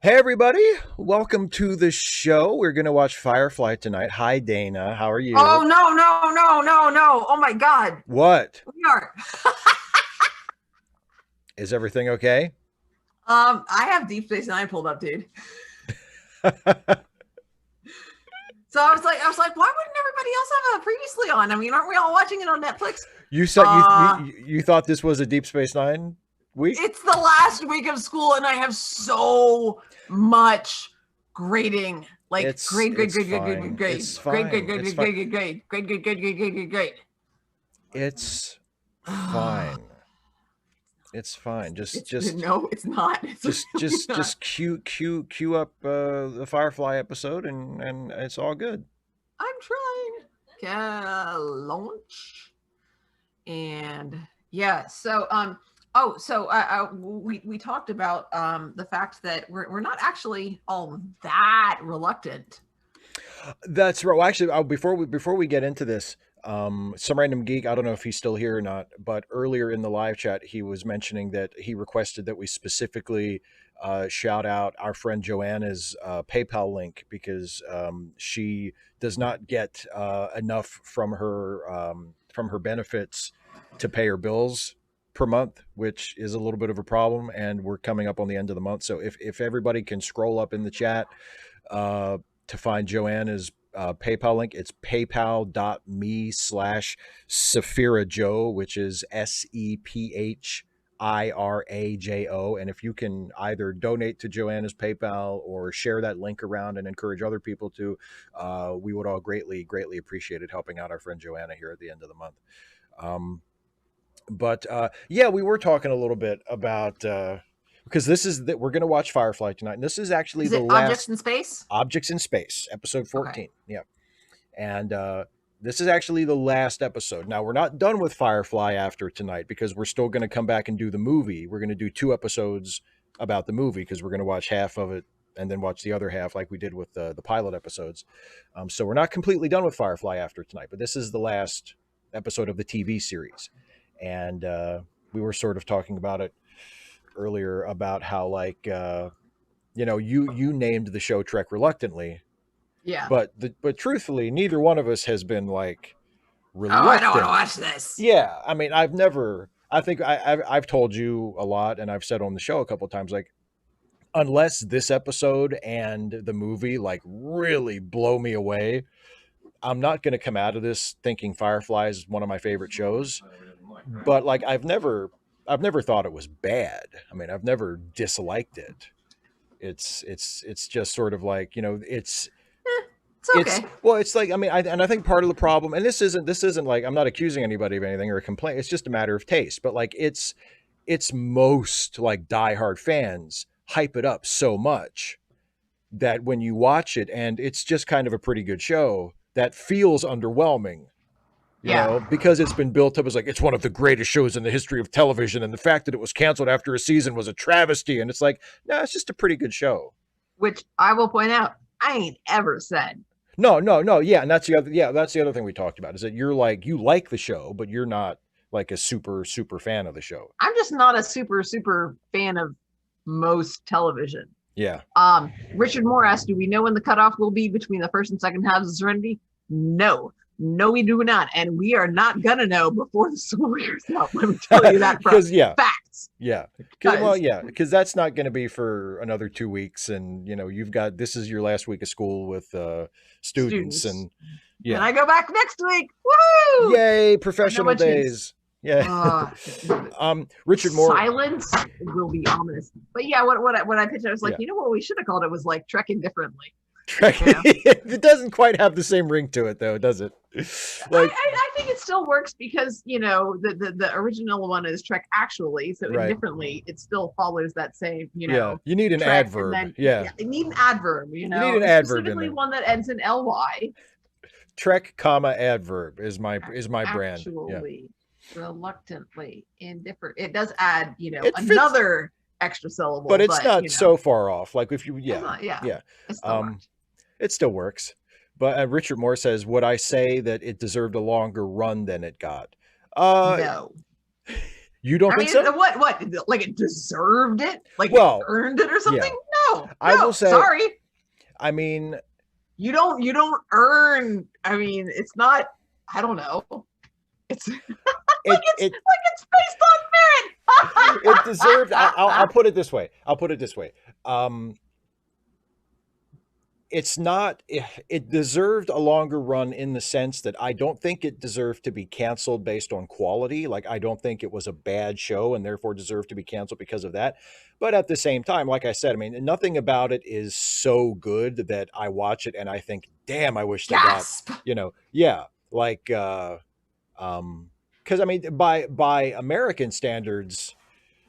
Hey everybody, welcome to the show. We're going to watch Firefly tonight. Hi Dana, how are Oh you? no, no, no, no, no. Oh my God. What? We are. Is everything okay? I have Deep Space Nine pulled up, dude. So I was like, why wouldn't everybody else have it previously on? I mean, aren't we all watching it on Netflix? You said Uh you thought this was a Deep Space Nine week? it's the last week of school and I have so much grading. Like It's grade, grade, it's grade, grade, grade, fine. grade, It's grade, grade, fine. grade, It's grade, fine. grade, grade, grade, grade, grade, grade, grade, grade, grade, grade. It's fine. It's fine. Just It's just no, it's not. It's just really just not. just cue up the Firefly episode and it's all good. I'm trying. Launch. And yeah, we talked about the fact that we're not actually all that reluctant. That's right. Well, actually, before we get into this, some random geek. I don't know if he's still here or not, but earlier in the live chat, he was mentioning that he requested that we specifically shout out our friend Joanna's PayPal link because she does not get enough from her benefits to pay her bills per month, which is a little bit of a problem. And we're coming up on the end of the month, so if everybody can scroll up in the chat. Uh, to find Joanna's PayPal link. It's paypal.me/Saphira Joe, which is SEPHIRAJO. And if you can either donate to Joanna's PayPal or share that link around and encourage other people to, we would all greatly appreciate it, helping out our friend Joanna here at the end of the month. But yeah, we were talking a little bit about because this is that we're going to watch Firefly tonight, and this is actually Is the it Objects last in Space? Objects in Space, episode Okay. 14. Yeah. And this is actually the last episode. Now, we're not done with Firefly after tonight because we're still going to come back and do the movie. We're going to do 2 episodes about the movie because we're going to watch half of it and then watch the other half like we did with the pilot episodes. So we're not completely done with Firefly after tonight, but this is the last episode of the TV series. And we were sort of talking about it earlier about how, like, you named the show Trek reluctantly, Yeah. but truthfully, neither one of us has been like Oh, I don't want to reluctant. watch this. Yeah, I mean, I've never. I think I've told you a lot, and I've said on the show a couple of times, like, unless this episode and the movie like really blow me away, I'm not going to come out of this thinking Firefly is one of my favorite shows. But like, I've never thought it was bad. I mean, I've never disliked it. It's just sort of like, It's it's okay. well, it's like, I mean, I think part of the problem, and this isn't like, I'm not accusing anybody of anything or a complaint. It's just a matter of taste. But like, it's most like diehard fans hype it up so much that when you watch it and it's just kind of a pretty good show, that feels underwhelming. Yeah. Because it's been built up as like it's one of the greatest shows in the history of television, and the fact that it was canceled after a season was a travesty. And it's like, no, it's just a pretty good show. Which I will point out, I ain't ever said. No, no, no. Yeah, and that's the other thing we talked about is that you like the show, but you're not like a super fan of the show. I'm just not a super fan of most television. Yeah. Richard Moore asked, do we know when the cutoff will be between the first and second halves of Serenity? No. No, we do not. And we are not going to know before the school year's out. Let me tell you that from facts. Yeah. Because that's not going to be for another 2 weeks. And, this is your last week of school with students. And yeah. And I go back next week. Woohoo! Yay, professional days. Yeah. Richard Moore. Silence will be ominous. But yeah, what I pitched, I was like, what we should have called it was like Trekking Differently. Trek. It doesn't quite have the same ring to it, though, does it? Like, I think it still works because the original one is Trek Actually, so indifferently it still follows that same Yeah, you need an Trek, adverb. Then, yeah, you need an adverb. You need an adverb specifically one that ends in ly. Trek, adverb is my brand. Actually, reluctantly, indifferent. It does add fits, another extra syllable, but it's not so far off. Like if you it still works. But Richard Moore says, would I say that it deserved a longer run than it got? No. You don't think so? What? Like it deserved it? Like it earned it or something? I will say, sorry. I mean, you don't earn. I mean, it's not. I don't know. It's like it's based on merit. It deserved. I'll put it this way. It's not. It deserved a longer run in the sense that I don't think it deserved to be canceled based on quality. Like, I don't think it was a bad show and therefore deserved to be canceled because of that. But at the same time, like I said, I mean, nothing about it is so good that I watch it and I think, damn, I wish they got, yeah, like, because I mean, by American standards,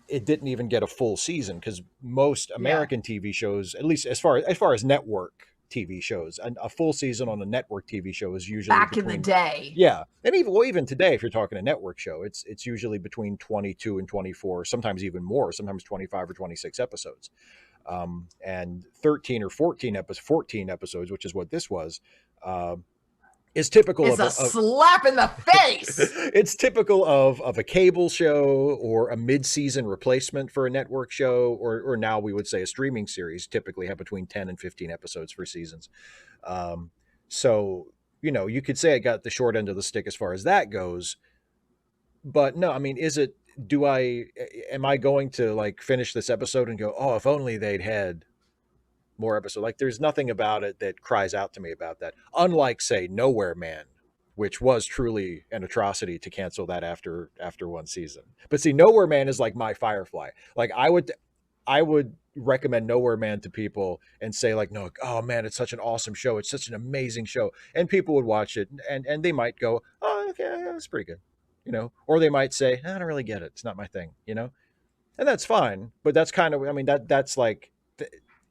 it didn't even get a full season because most American TV shows, at least as far as network TV shows, a full season on a network TV show is usually back in the day. Yeah, and even today, if you're talking a network show, it's usually between 22 and 24, sometimes even more, sometimes 25 or 26 episodes, and 13 or 14 episodes, which is what this was. Is typical of a slap in the face. It's typical of a cable show or a mid-season replacement for a network show, or now we would say a streaming series typically have between 10 and 15 episodes for seasons. So, you could say it got the short end of the stick as far as that goes. But no, I mean, am I going to like finish this episode and go, oh, if only they'd had more episodes? Like, there's nothing about it that cries out to me about that. Unlike, say, Nowhere Man, which was truly an atrocity to cancel that after one season. But see, Nowhere Man is like my Firefly. Like, I would recommend Nowhere Man to people and say like, no, oh man, it's such an awesome show. It's such an amazing show. And people would watch it and they might go, oh, okay, yeah, that's pretty good. Or they might say, I don't really get it. It's not my thing, and that's fine. But that's kind of, I mean, that's like,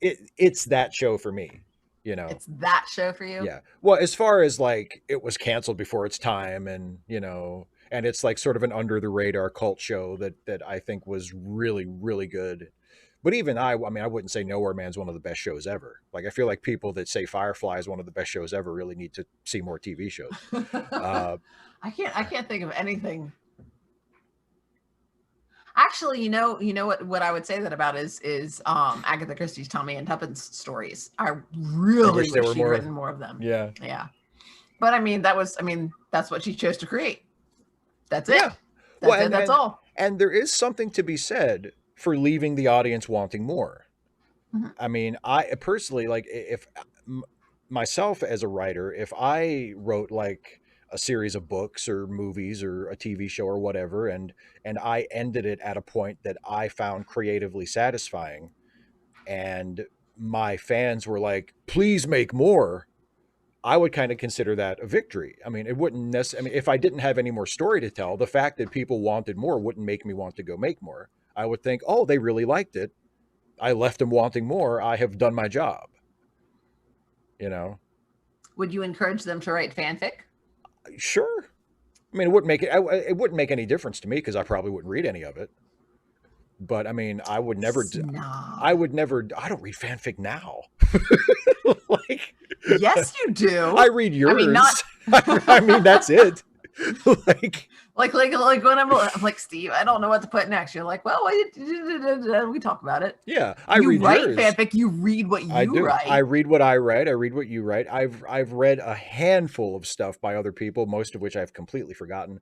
it's that show for me, It's that show for you? Yeah. Well, as far as like it was canceled before its time and, and it's like sort of an under the radar cult show that I think was really, really good. But even I mean, I wouldn't say Nowhere Man's one of the best shows ever. Like, I feel like people that say Firefly is one of the best shows ever really need to see more TV shows. I can't think of anything. Actually, you know what I would say that about is Agatha Christie's Tommy and Tuppence stories. I really wish she'd written more of them. Yeah. Yeah. But I mean, that's what she chose to create. That's it. Yeah. That's all. And there is something to be said for leaving the audience wanting more. Mm-hmm. I mean, I personally, like, if myself as a writer, if I wrote like a series of books or movies or a TV show or whatever, and I ended it at a point that I found creatively satisfying, and my fans were like, please make more, I would kind of consider that a victory. I mean, it wouldn't necessarily, I mean, if I didn't have any more story to tell, the fact that people wanted more wouldn't make me want to go make more. I would think, oh, they really liked it. I left them wanting more. I have done my job. Would you encourage them to write fanfic? Sure. I mean, it wouldn't make any difference to me because I probably wouldn't read any of it. But I mean, I would never. I don't read fanfic now. Like, yes, you do. I read yours. I mean, not. I mean, that's it. like when I'm like, Steve, I don't know what to put next. You're like, well, we talk about it. Yeah, you read yours. Fanfic. You read what you write. I read what I write. I read what you write. I've read a handful of stuff by other people, most of which I've completely forgotten.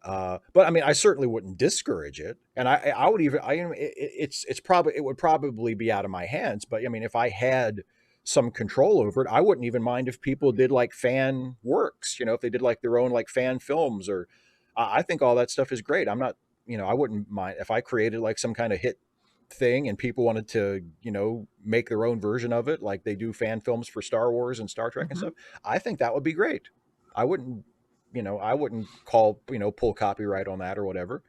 But I mean, I certainly wouldn't discourage it, and I would even. It would probably be out of my hands. But I mean, if I had some control over it, I wouldn't even mind if people did like fan works. If they did like their own like fan films, or I think all that stuff is great. I'm not, I wouldn't mind if I created like some kind of hit thing and people wanted to, make their own version of it, like they do fan films for Star Wars and Star Trek and stuff. I think that would be great. I wouldn't pull copyright on that or whatever.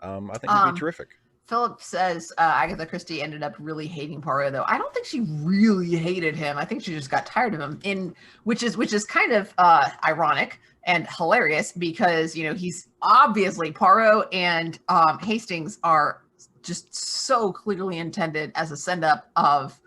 I think it'd be terrific. Philip says Agatha Christie ended up really hating Poirot, though. I don't think she really hated him. I think she just got tired of him, which is kind of ironic and hilarious because, he's obviously Poirot and Hastings are just so clearly intended as a send-up of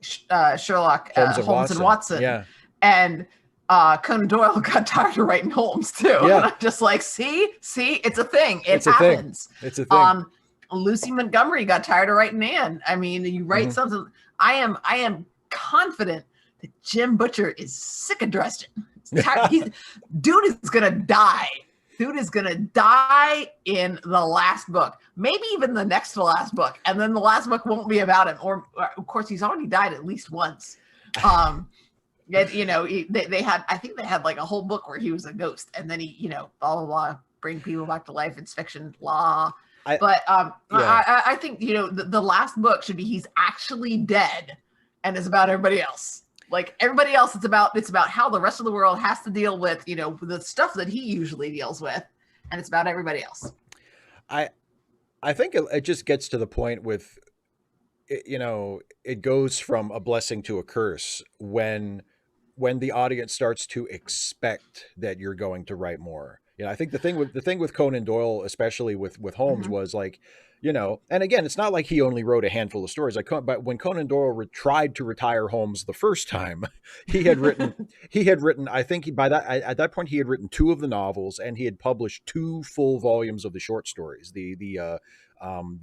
Sherlock Holmes and Watson. Yeah. And Conan Doyle got tired of writing Holmes too. Yeah. And I'm just like, see, it's a thing. It happens. It's a thing. Lucy Montgomery got tired of writing Anne. I mean, you write something. I am confident that Jim Butcher is sick of Dresden. Dude is gonna die. Dude is gonna die in the last book, maybe even the next to last book, and then the last book won't be about him. Or of course, he's already died at least once. You know, they had, I think they had like a whole book where he was a ghost, and then he, you know, blah blah blah, bring people back to life. It's fiction, blah. I think, you know, the last book should be he's actually dead, and it's about everybody else. Like everybody else, it's about how the rest of the world has to deal with, you know, the stuff that he usually deals with, and it's about everybody else. I think it just gets to the point with, you know, it goes from a blessing to a curse when the audience starts to expect that you're going to write more. You know, I think the thing with Conan Doyle, especially with Holmes, was like, you know, and again, it's not like he only wrote a handful of stories. Like, but when Conan Doyle tried to retire Holmes the first time, he had written. I think at that point he had written 2 of the novels, and he had published 2 full volumes of the short stories, the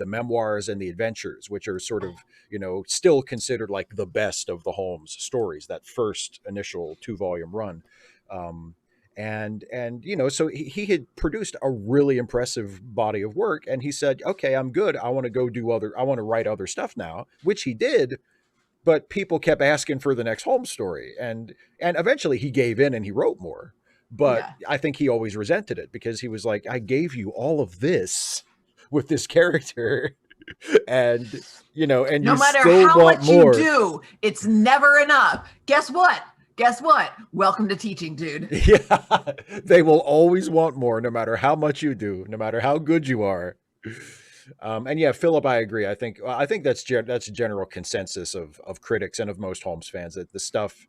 memoirs and the adventures, which are sort of, you know, still considered like the best of the Holmes stories, that first initial 2-volume run. And you know, so he had produced a really impressive body of work, and he said, okay, I'm good. I want to write other stuff now, which he did. But people kept asking for the next Holmes story. And eventually he gave in and he wrote more. But I think he always resented it, because he was like, I gave you all of this with this character, and you know, and no you matter still how want much more. you do, it's never enough. Guess what? Welcome to teaching, dude. Yeah, they will always want more, no matter how much you do, no matter how good you are. And yeah, Philip, I agree. I think that's a general consensus of critics and of most Holmes fans, that the stuff,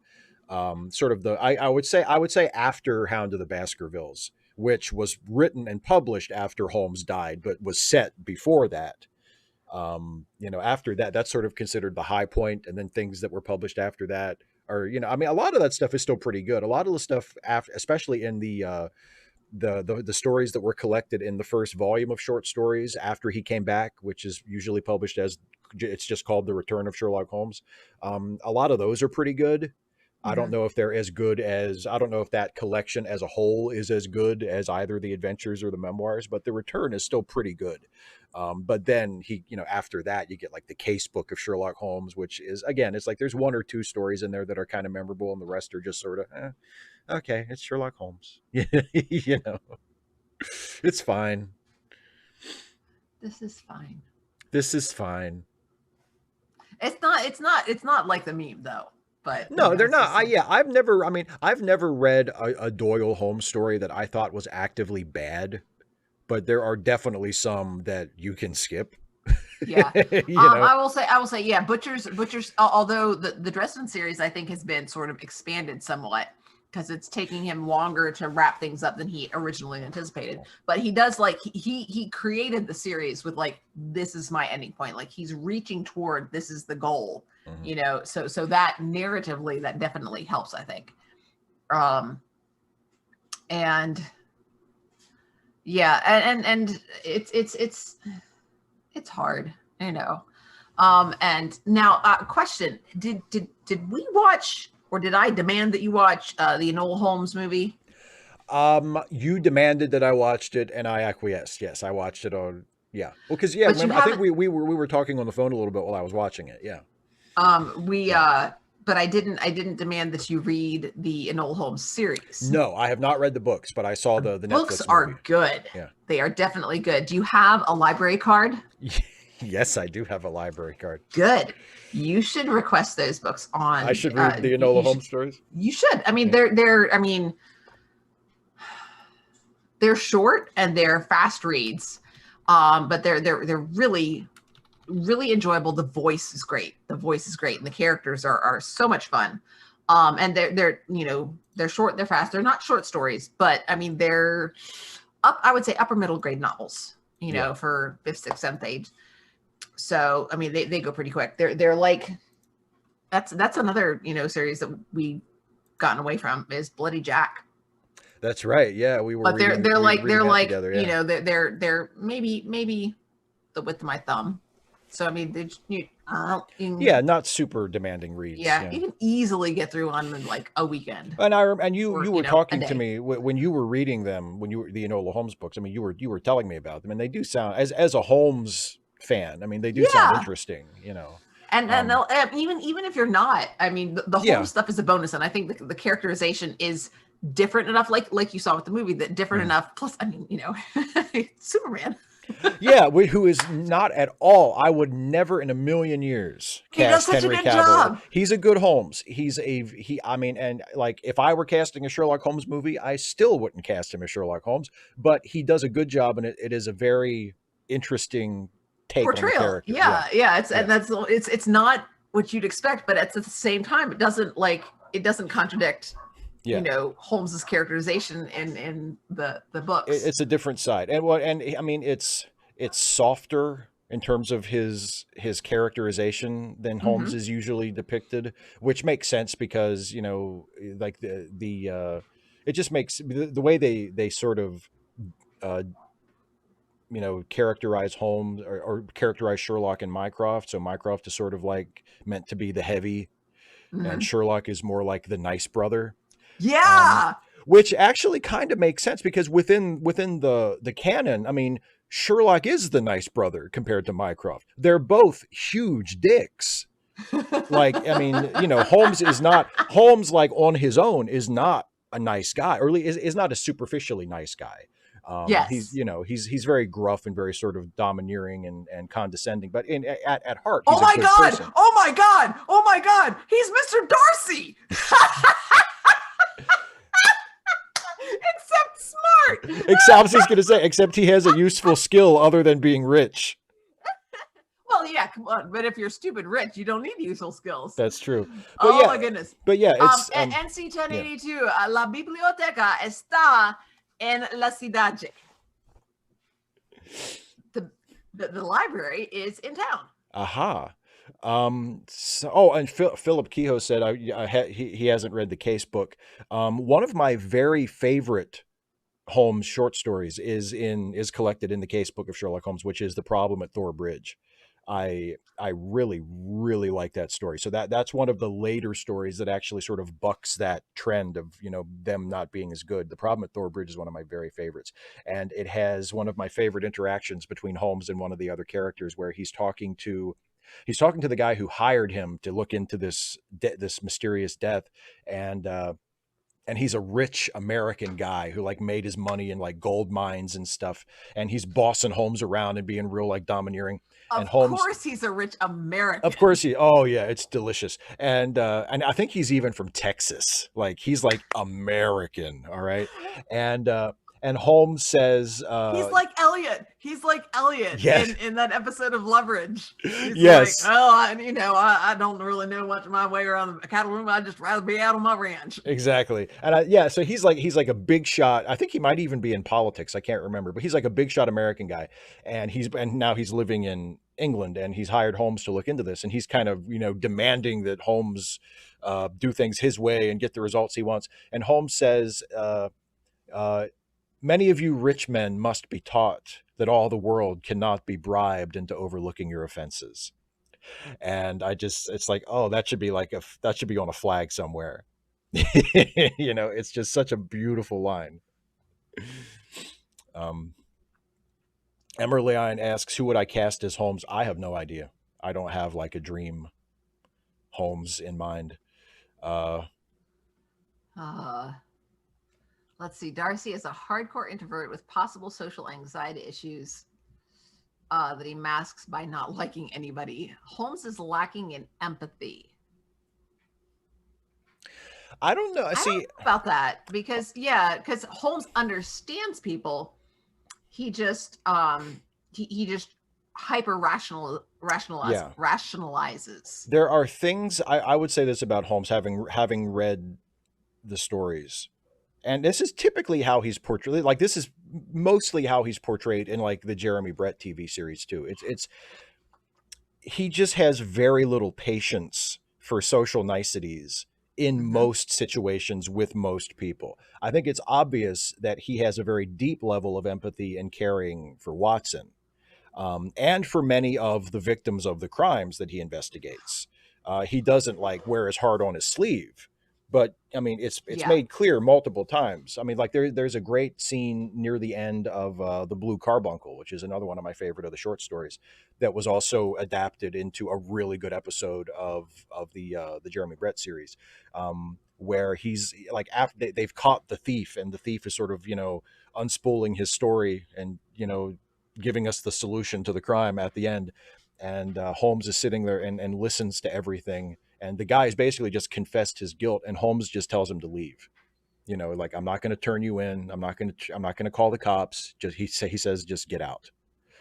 sort of I would say after Hound of the Baskervilles, which was written and published after Holmes died, but was set before that. You know, after that, that's sort of considered the high point, and then things that were published after that are, you know, I mean, a lot of that stuff is still pretty good. A lot of the stuff after, especially in the stories that were collected in the first volume of short stories after he came back, which is usually published as, it's just called The Return of Sherlock Holmes. A lot of those are pretty good. I don't know if they're as good as, I don't know if that collection as a whole is as good as either the adventures or the memoirs, but The Return is still pretty good. But then he, you know, after that, you get like the case book of Sherlock Holmes, which is, again, it's like there's 1 or 2 stories in there that are kind of memorable, and the rest are just sort of, okay, it's Sherlock Holmes. You know, it's fine. This is fine. This is fine. It's not like the meme though. But no, they're not. I've never read a Doyle Holmes story that I thought was actively bad, but there are definitely some that you can skip. Yeah. I will say, yeah, Butcher's, although the Dresden series, I think, has been sort of expanded somewhat, because it's taking him longer to wrap things up than he originally anticipated. But he does, like, he created the series with like, this is my ending point. Like, he's reaching toward, this is the goal. You know, so that narratively, that definitely helps, I think. And yeah, and it's hard, you know. And now, question: Did we watch, or did I demand that you watch the Enola Holmes movie? You demanded that I watched it, and I acquiesced. Yes, I watched it on. Yeah, well, because I think we were talking on the phone a little bit while I was watching it. Yeah. But I didn't demand that you read the Enola Holmes series. No, I have not read the books, but I saw the Netflix books movie. Are good. Yeah, they are definitely good. Do you have a library card? Yes, I do have a library card. Good. You should request those books on. I should read the Enola Holmes stories. You should. I mean, they're short and they're fast reads, but they're really, really enjoyable. The voice is great. And the characters are so much fun. And they're you know, they're short, they're fast. They're not short stories, but I mean, they're I would say upper middle grade novels, you know, for 5th, 6th, 7th age. So I mean, they go pretty quick. They're like, that's another, you know, series that we gotten away from is Bloody Jack. That's right. Yeah, we were. But they're like together, you know, they're maybe the width of my thumb. So I mean, yeah, not super demanding reads. Yeah, you can easily get through on like a weekend. And or, you were talking to day. me when you were reading them, when you were the Enola Holmes books. I mean, you were telling me about them, and they do sound, as a Holmes fan, I mean, they do sound interesting, you know. And even if you're not, I mean, the Holmes stuff is a bonus, and I think the characterization is different enough, like you saw with the movie, that different enough. Plus, I mean, you know, Superman. Yeah, who is not at all. I would never in a million years cast Henry Cavill. He's a good Holmes. I mean, and like if I were casting a Sherlock Holmes movie, I still wouldn't cast him as Sherlock Holmes. But he does a good job, and it is a very interesting take portrayal on the character. And it's not what you'd expect, but at the same time, it doesn't contradict. You know, Holmes's characterization in the books. It's a different side, and I mean, it's softer in terms of his characterization than Holmes is usually depicted, which makes sense because, you know, like it just makes the way they sort of you know, characterize Holmes or characterize Sherlock and Mycroft. So Mycroft is sort of like meant to be the heavy, and Sherlock is more like the nice brother. Yeah. Which actually kind of makes sense because within the canon, I mean, Sherlock is the nice brother compared to Mycroft. They're both huge dicks. Like, I mean, you know, Holmes like on his own is not a nice guy, or is not a superficially nice guy. Yes. He's, you know, he's very gruff and very sort of domineering and condescending, but at heart, he's a good person. Oh my God, he's Mr. Darcy. Except smart. I was just going to say, except he has a useful skill other than being rich. Well, yeah, come on. But if you're stupid rich, you don't need useful skills. That's true. But my goodness. But yeah, it's NC 1082. La biblioteca está en la ciudad. The library is in town. Aha. And Philip Kehoe said he hasn't read the Case book. One of my very favorite Holmes short stories is collected in the Case book of Sherlock Holmes, which is The Problem at Thor Bridge. I really, really like that story. So that's one of the later stories that actually sort of bucks that trend of, you know, them not being as good. The Problem at Thor Bridge is one of my very favorites. And it has one of my favorite interactions between Holmes and one of the other characters, where he's talking to the guy who hired him to look into this mysterious death. And he's a rich American guy who like made his money in like gold mines and stuff. And he's bossing Holmes around and being real like domineering. Of course he's a rich American. Of course oh yeah, it's delicious. And I think he's even from Texas. Like he's like American. All right. And Holmes says he's like Elliot. Yes. in that episode of Leverage. He's yes. Like, I don't really know much my way around the cattle room. I'd just rather be out on my ranch. Exactly. And so he's like a big shot. I think he might even be in politics. I can't remember, but he's like a big shot American guy. And now he's living in England, and he's hired Holmes to look into this. And he's kind of, you know, demanding that Holmes do things his way and get the results he wants. And Holmes says, many of you rich men must be taught that all the world cannot be bribed into overlooking your offenses. And it's like, oh, that should be on a flag somewhere. You know, it's just such a beautiful line. Emerlein asks, who would I cast as Holmes? I have no idea. I don't have like a dream Holmes in mind. Let's see. Darcy is a hardcore introvert with possible social anxiety issues that he masks by not liking anybody. Holmes is lacking in empathy. I don't know. I don't know about that because Holmes understands people. He just he just rationalizes. There are things I would say this about Holmes, having read the stories. And this is typically how he's portrayed. Like this is mostly how he's portrayed in like the Jeremy Brett TV series too. He just has very little patience for social niceties in most situations with most people. I think it's obvious that he has a very deep level of empathy and caring for Watson. and for many of the victims of the crimes that he investigates. He doesn't like wear his heart on his sleeve, but I mean, it's made clear multiple times. I mean, like there's a great scene near the end of The Blue Carbuncle, which is another one of my favorite of the short stories, that was also adapted into a really good episode of the Jeremy Brett series, where he's like after they've caught the thief, and the thief is sort of unspooling his story and giving us the solution to the crime at the end. And Holmes is sitting there and listens to everything. And the guy's basically just confessed his guilt, and Holmes just tells him to leave. Like, I'm not going to turn you in. I'm not going to call the cops. He says, just get out.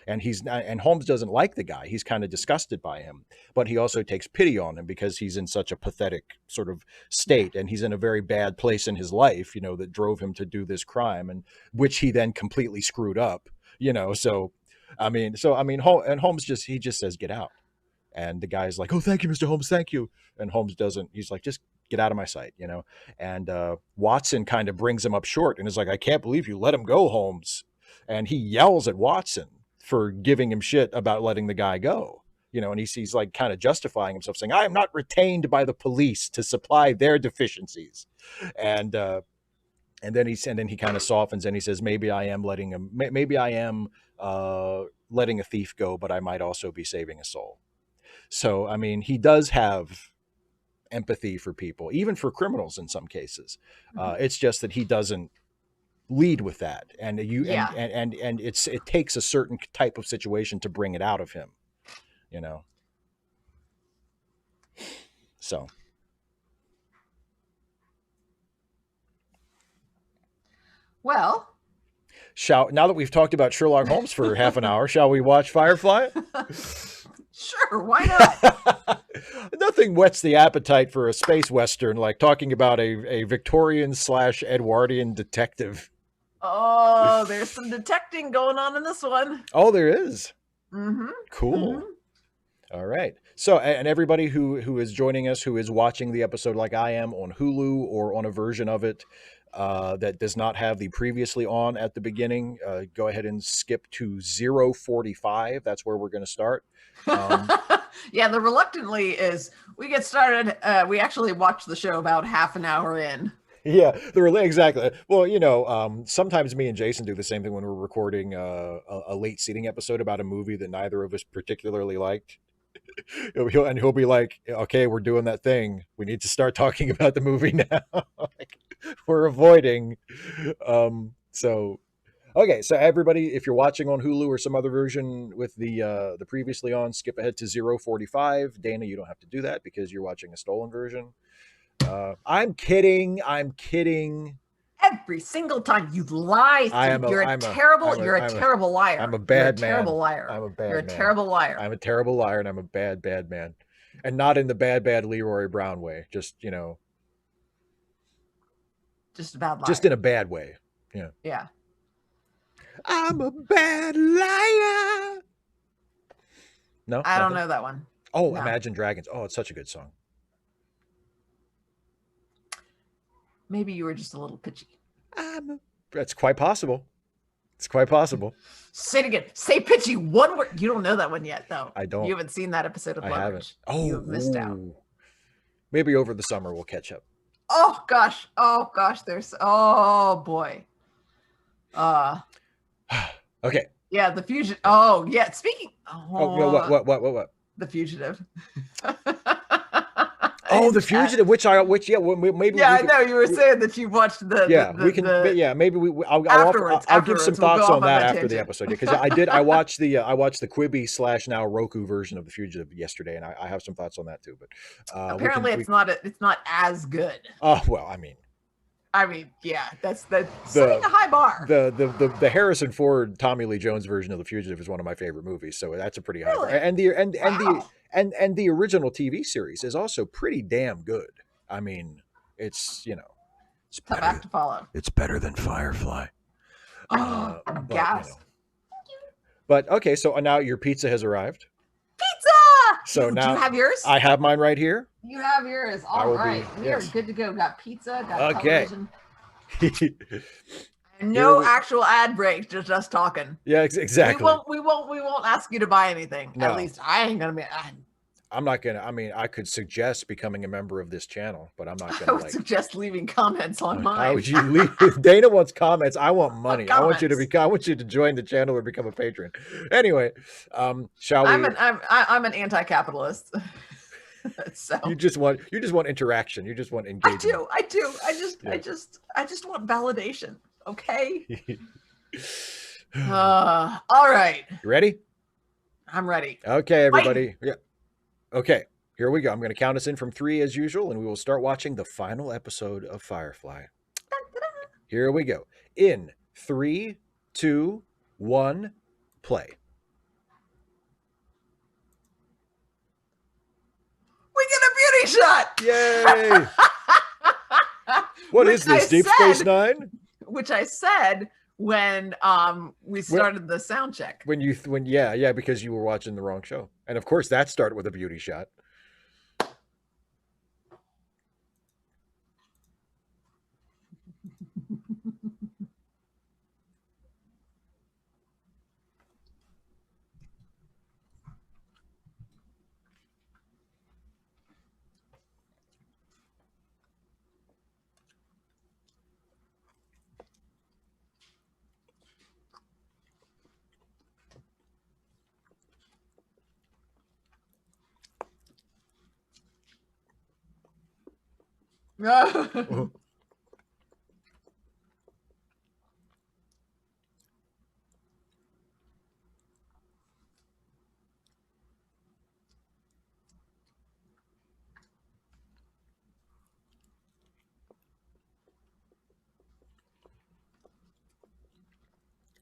And Holmes doesn't like the guy. He's kind of disgusted by him, but he also takes pity on him because he's in such a pathetic sort of state, and he's in a very bad place in his life, that drove him to do this crime, and which he then completely screwed up, So, and Holmes just says, get out. And the guy's like, oh, thank you, Mr. Holmes. Thank you. And Holmes doesn't, he's like, just get out of my sight, And Watson kind of brings him up short and is like, I can't believe you let him go, Holmes. And he yells at Watson for giving him shit about letting the guy go, and he's like kind of justifying himself, saying, I am not retained by the police to supply their deficiencies. And then he kind of softens and he says, maybe I am letting a thief go, but I might also be saving a soul. So, I mean, he does have empathy for people, even for criminals in some cases. It's just that he doesn't lead with that. And and it takes a certain type of situation to bring it out of him, So. Well, now that we've talked about Sherlock Holmes for half an hour, shall we watch Firefly? Sure, why not? Nothing whets the appetite for a space western like talking about a Victorian/Edwardian detective. Oh, there's some detecting going on in this one. Oh, there is. Mm-hmm. Cool. Mm-hmm. All right. So, and everybody who is joining us, who is watching the episode like I am on Hulu or on a version of it that does not have the previously on at the beginning, go ahead and skip to 0:45. That's where we're going to start. Yeah, the reluctantly is we get started. We actually watch the show about half an hour in. Yeah, exactly. Well, sometimes me and Jason do the same thing when we're recording a late seating episode about a movie that neither of us particularly liked. He'll be like, okay, we're doing that thing. We need to start talking about the movie now. We're avoiding. Okay, so everybody, if you're watching on Hulu or some other version with the previously on, skip ahead to 0:45. Dana, you don't have to do that because you're watching a stolen version. I'm kidding. Every single time you lie. You're a terrible liar. I'm a bad man. Terrible liar. I'm a bad man. You're a terrible liar. I'm a terrible liar, and I'm a bad man. And not in the bad Leroy Brown way. Just, just a bad liar. Just in a bad way. Yeah. Yeah. I'm a bad liar. No? I don't know that one. Oh, no. Imagine Dragons. Oh, it's such a good song. Maybe you were just a little pitchy. That's quite possible. It's quite possible. Say it again. Say pitchy. One word. You don't know that one yet, though. I don't. You haven't seen that episode of Leverage. I haven't. Oh, you missed out. Maybe over the summer we'll catch up. Oh gosh. There's. Oh boy. Okay. Yeah, The Fugitive. Oh yeah. Speaking. What? The Fugitive. Oh, The Fugitive, maybe. Yeah, I know you were saying that you watched the. Yeah, I'll give some thoughts on that after the episode because I watched the Quibi / now Roku version of The Fugitive yesterday, and I have some thoughts on that too. But apparently, it's not as good. Oh well, I mean, yeah, that's setting a high bar. The Harrison Ford, Tommy Lee Jones version of The Fugitive is one of my favorite movies, so that's a pretty high bar. And the original TV series is also pretty damn good. I mean, it's it's tough act to follow. It's better than Firefly. Gas. But okay, so now your pizza has arrived. Pizza. So now do you have yours? I have mine right here. You have yours. All right. We are good to go. Got pizza. Got television. And no actual ad breaks, just us talking. Yeah, exactly. We won't ask you to buy anything. No. At least I ain't gonna be. I'm not gonna. I mean, I could suggest becoming a member of this channel, but I'm not gonna. I would suggest leaving comments on mine. How would you leave? Dana wants comments. I want money. I want you to join the channel or become a patron. Anyway, shall we? I'm an anti-capitalist. So you just want interaction. You just want engagement. I do. I just want validation. Okay. All right. You ready? I'm ready. Okay, everybody. Yeah. Okay, here we go. I'm going to count us in from 3 as usual, and we will start watching the final episode of Firefly. Here we go. In 3, 2, 1, play. We get a beauty shot! Yay! What is this, Deep Space Nine? Which I said when we started the sound check. Yeah, because you were watching the wrong show. And of course that started with a beauty shot.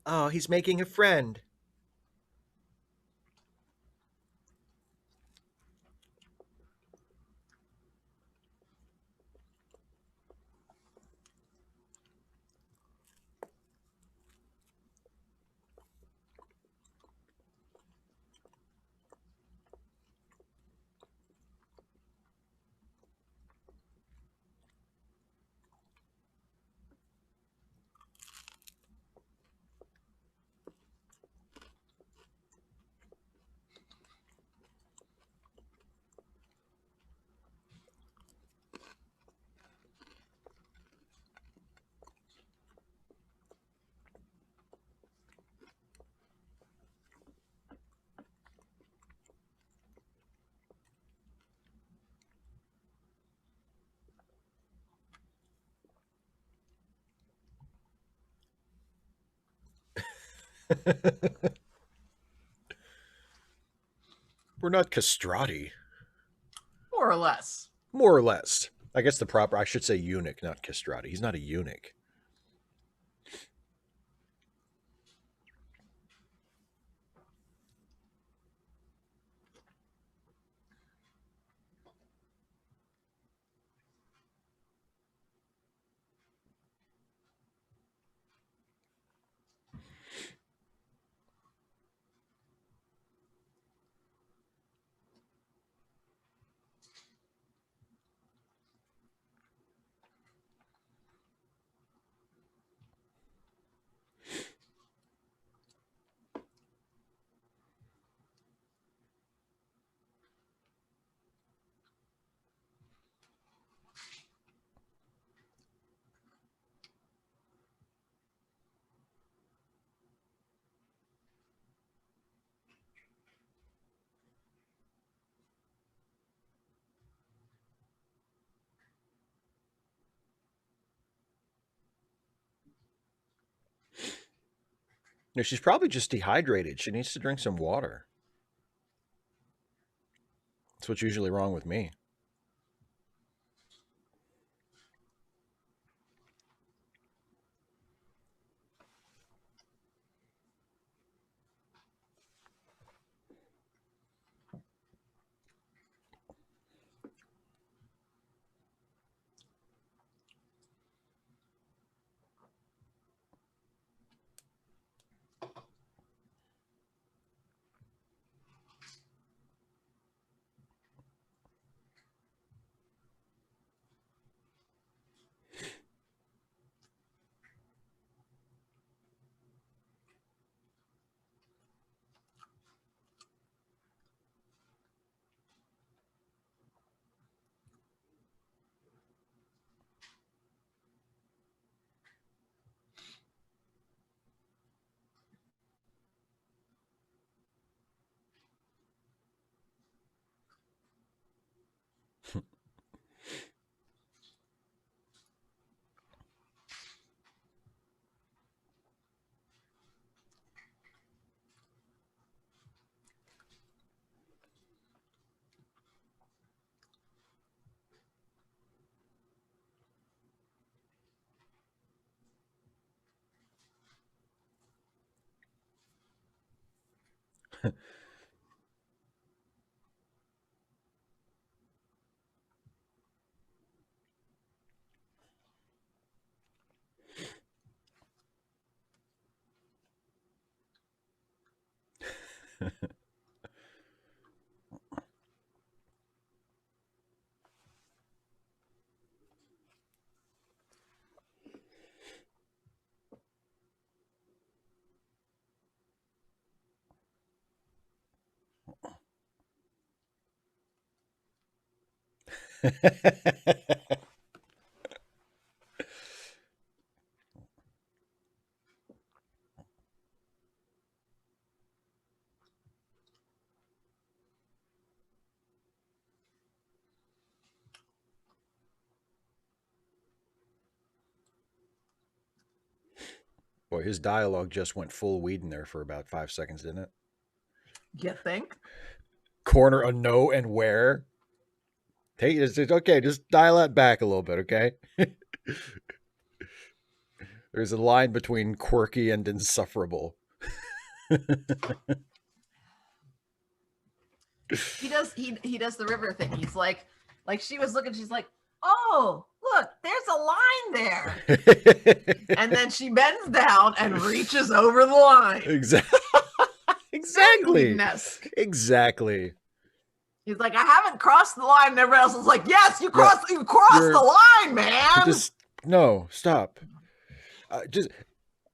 Oh, he's making a friend. We're not castrati. More or less. More or less. I guess I should say eunuch, not castrati. He's not a eunuch. No, she's probably just dehydrated. She needs to drink some water. That's what's usually wrong with me. Boy, his dialogue just went full weed in there for about 5 seconds, didn't it? You think? Corner a no and where? Take it's okay. Just dial that back a little bit, okay? There's a line between quirky and insufferable. He does the river thing. He's like she was looking, she's like, oh, look, there's a line there. And then she bends down and reaches over the line. Exactly. Exactly. He's like, I haven't crossed the line. And everybody else is like, yes, you crossed the line, man. Just no, stop. Just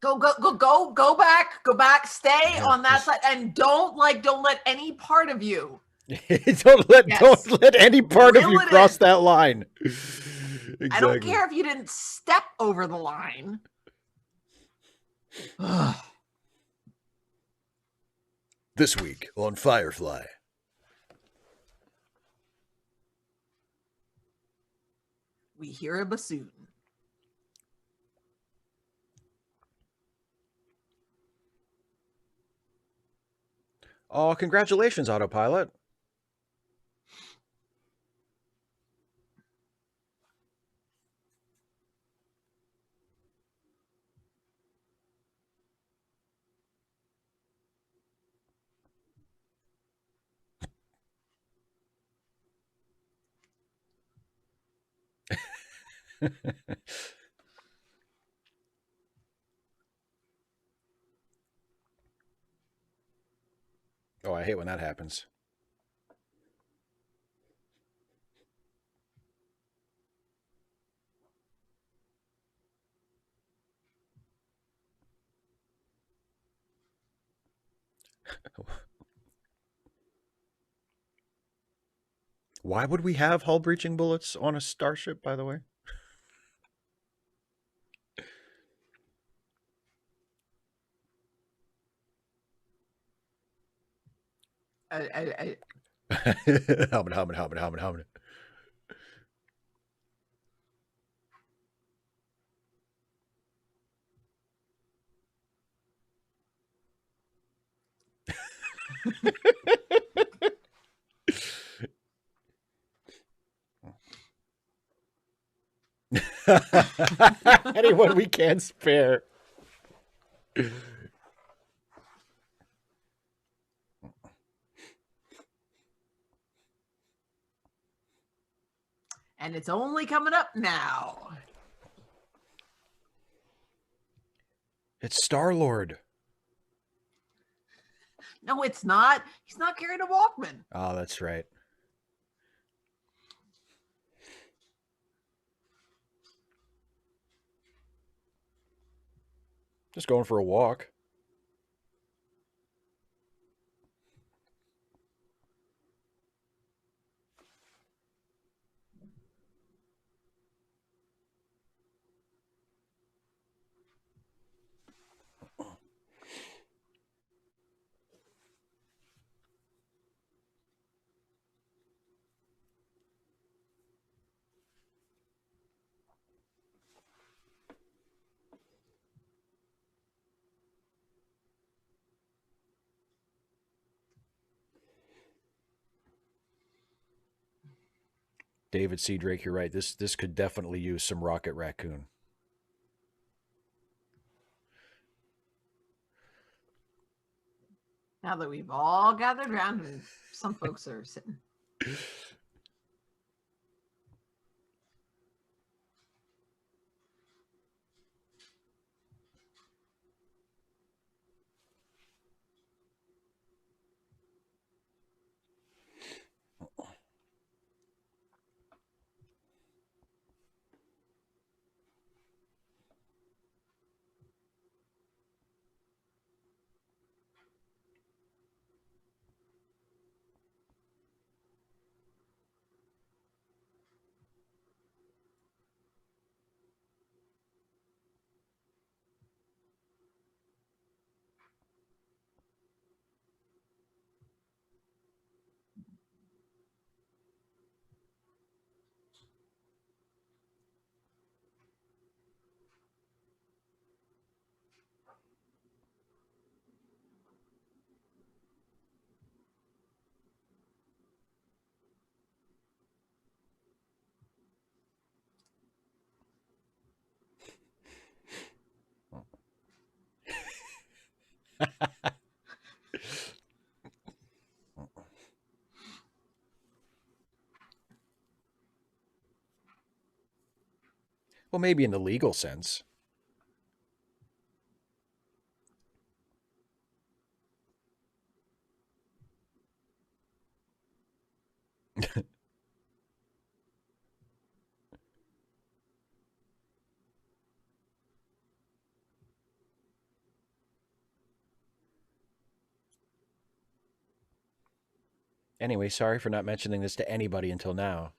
go back, stay on that side, and don't let any part of you. Don't let any part of you cross that line. Exactly. I don't care if you didn't step over the line. This week on Firefly. We hear a bassoon. Oh, congratulations, Autopilot. Oh, I hate when that happens. Why would we have hull breaching bullets on a starship, by the way? Helmet. Anyone we can spare. And it's only coming up now. It's Star-Lord. No, it's not. He's not carrying a Walkman. Oh, that's right. Just going for a walk. David C. Drake, you're right. This could definitely use some Rocket Raccoon. Now that we've all gathered around and some folks are sitting. Well, maybe in the legal sense. Anyway, sorry for not mentioning this to anybody until now.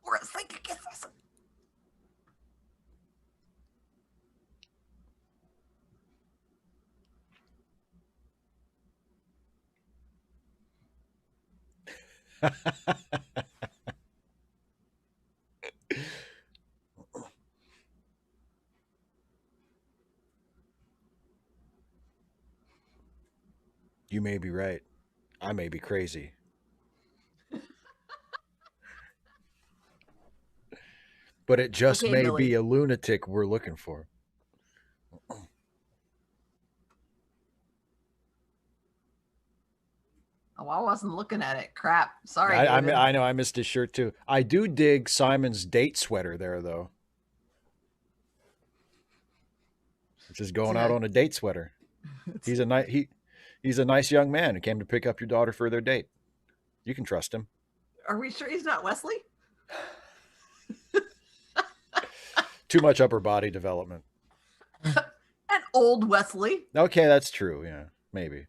Or a psychic assassin. You may be right. I may be crazy. But it just Okay, may Billy. be a lunatic we're looking for. Oh, I wasn't looking at it. Crap. Sorry, David. I know I missed his shirt too. I do dig Simon's date sweater there, though. Just going out on a date sweater. He's a he's a nice young man who came to pick up your daughter for their date. You can trust him. Are we sure he's not Wesley? Too much upper body development. And old Wesley. Okay, that's true. Yeah, maybe.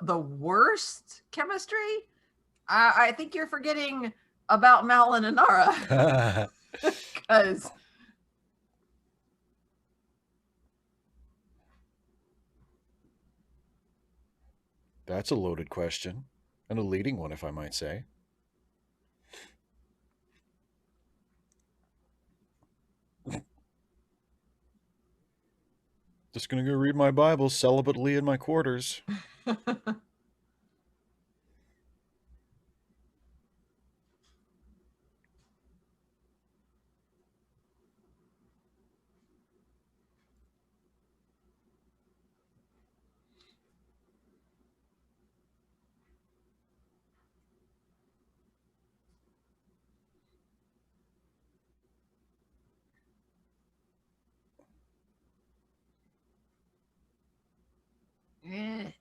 The worst chemistry? I think you're forgetting about Mal and Inara. Because that's a loaded question. And a leading one, if I might say. Just gonna go read my Bible celibately in my quarters.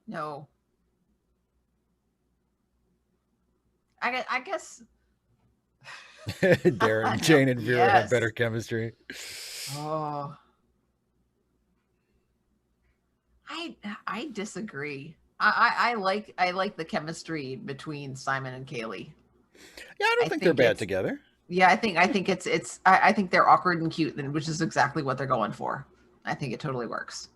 No. I guess. Darren, Jane, and Vera have Yes. better chemistry. Oh. I disagree. I like the chemistry between Simon and Kaylee. Yeah, I don't think they're bad together. Yeah, I think I think they're awkward and cute, which is exactly what they're going for. I think it totally works.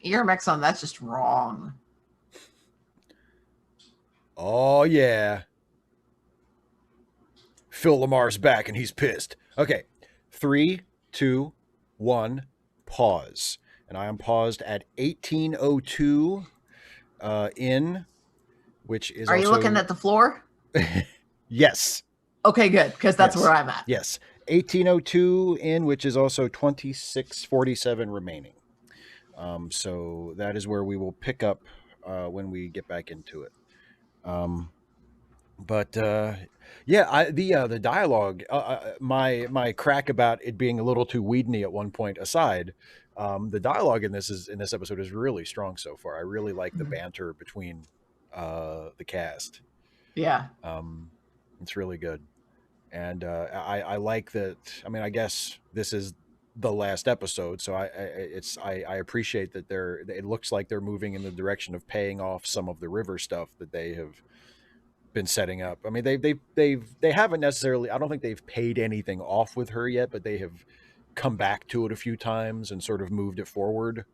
Earmex that's just wrong. Oh yeah. Phil Lamar's back and he's pissed. Okay. 3, 2, 1, pause. And I am paused at 1802 in, which is Are you looking at the floor? Yes. Okay, good, because that's where I'm at. Yes. 1802 in, which is also 2647 remaining. So that is where we will pick up when we get back into it. But yeah, the dialogue, my crack about it being a little too Whedon-y at one point aside, the dialogue in this episode is really strong so far. I really like the banter between the cast. Yeah, it's really good, and I like that. I mean, I guess this is the last episode, so I appreciate that it looks like they're moving in the direction of paying off some of the river stuff that they have been setting up. I mean, they haven't necessarily. I don't think they've paid anything off with her yet, but they have come back to it a few times and sort of moved it forward,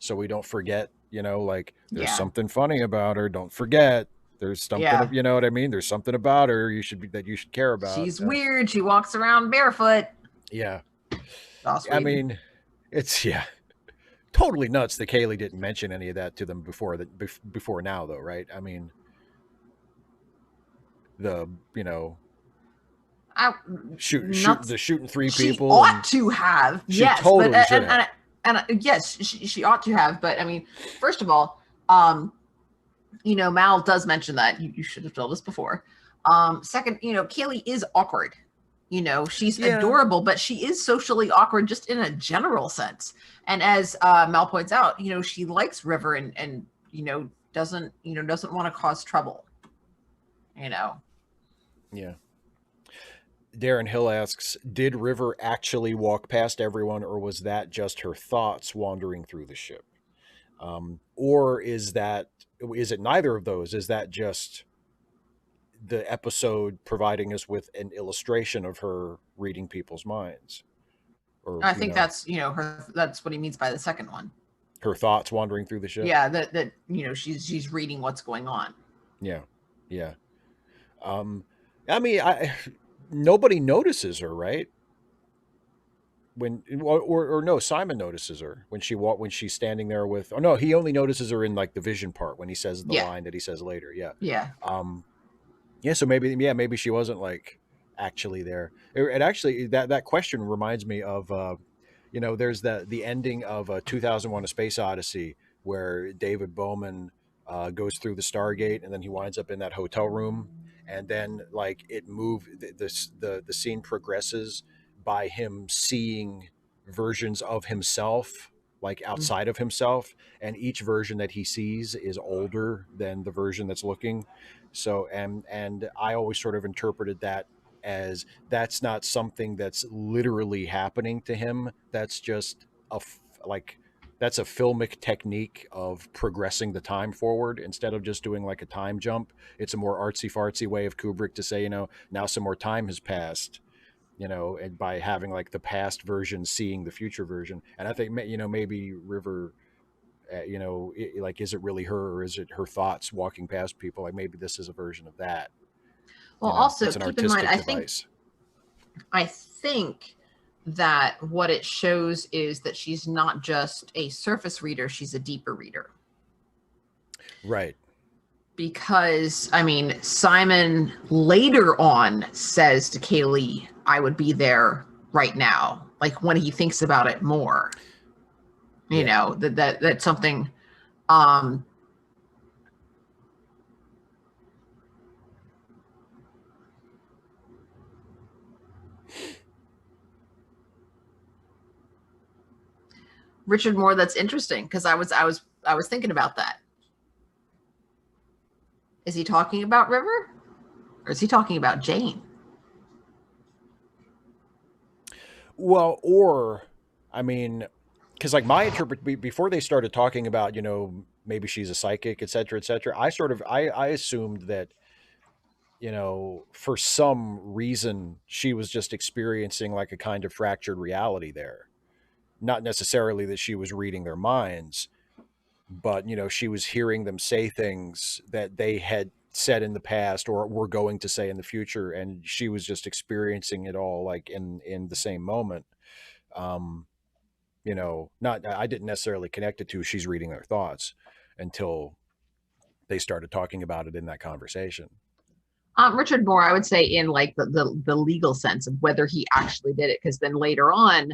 so we don't forget. Like there's something funny about her. Don't forget. There's something. You know what I mean? There's something about her you should care about. She's weird. She walks around barefoot. Yeah. I mean, it's totally nuts that Kaylee didn't mention any of that to them before now, though, right? I mean. Shooting 3 people. She ought to have. Yes, totally should have. And yes, she ought to have. But I mean, first of all, Mal does mention that you should have told us before. Second, Kaylee is awkward. She's adorable, but she is socially awkward just in a general sense. And as Mal points out, she likes River and doesn't want to cause trouble. Yeah. Darren Hill asks, did River actually walk past everyone, or was that just her thoughts wandering through the ship? Or is it neither of those? Is that just the episode providing us with an illustration of her reading people's minds? Or I think that's that's what he means by the second one. Her thoughts wandering through the ship. Yeah, that she's reading what's going on. Yeah. I mean, nobody notices her, right? Or no, Simon notices her when she's standing there with. Oh no, he only notices her in like the vision part when he says the line that he says later. Yeah. Yeah. Yeah. So maybe she wasn't like actually there. It actually, that question reminds me of, there's the ending of 2001: A Space Odyssey, where David Bowman goes through the Stargate, and then he winds up in that hotel room, and then like it moved, the scene progresses by him seeing versions of himself, like outside of himself, and each version that he sees is older than the version that's looking. So, and I always sort of interpreted that as that's not something that's literally happening to him. That's just like that's a filmic technique of progressing the time forward instead of just doing like a time jump. It's a more artsy fartsy way of Kubrick to say, now some more time has passed, and by having like the past version seeing the future version. And I think, maybe River, like, is it really her, or is it her thoughts walking past people? Like, maybe this is a version of that. Well, also It's an keep in mind, artistic device. I think that what it shows is that she's not just a surface reader, she's a deeper reader. Right. Because, I mean, Simon later on says to Kaylee, I would be there right now. Like when he thinks about it more, that's something, Richard Moore, that's interesting, because I was thinking about that. Is he talking about River, or is he talking about Jane? Well, or I mean, because like my before they started talking about, maybe she's a psychic, et cetera, et cetera. I assumed that, for some reason she was just experiencing like a kind of fractured reality there. Not necessarily that she was reading their minds, but she was hearing them say things that they had said in the past or were going to say in the future, and she was just experiencing it all like in the same moment. um not, I didn't necessarily connect it to she's reading their thoughts until they started talking about it in that conversation. Richard Moore, I would say in like the legal sense of whether he actually did it, because then later on,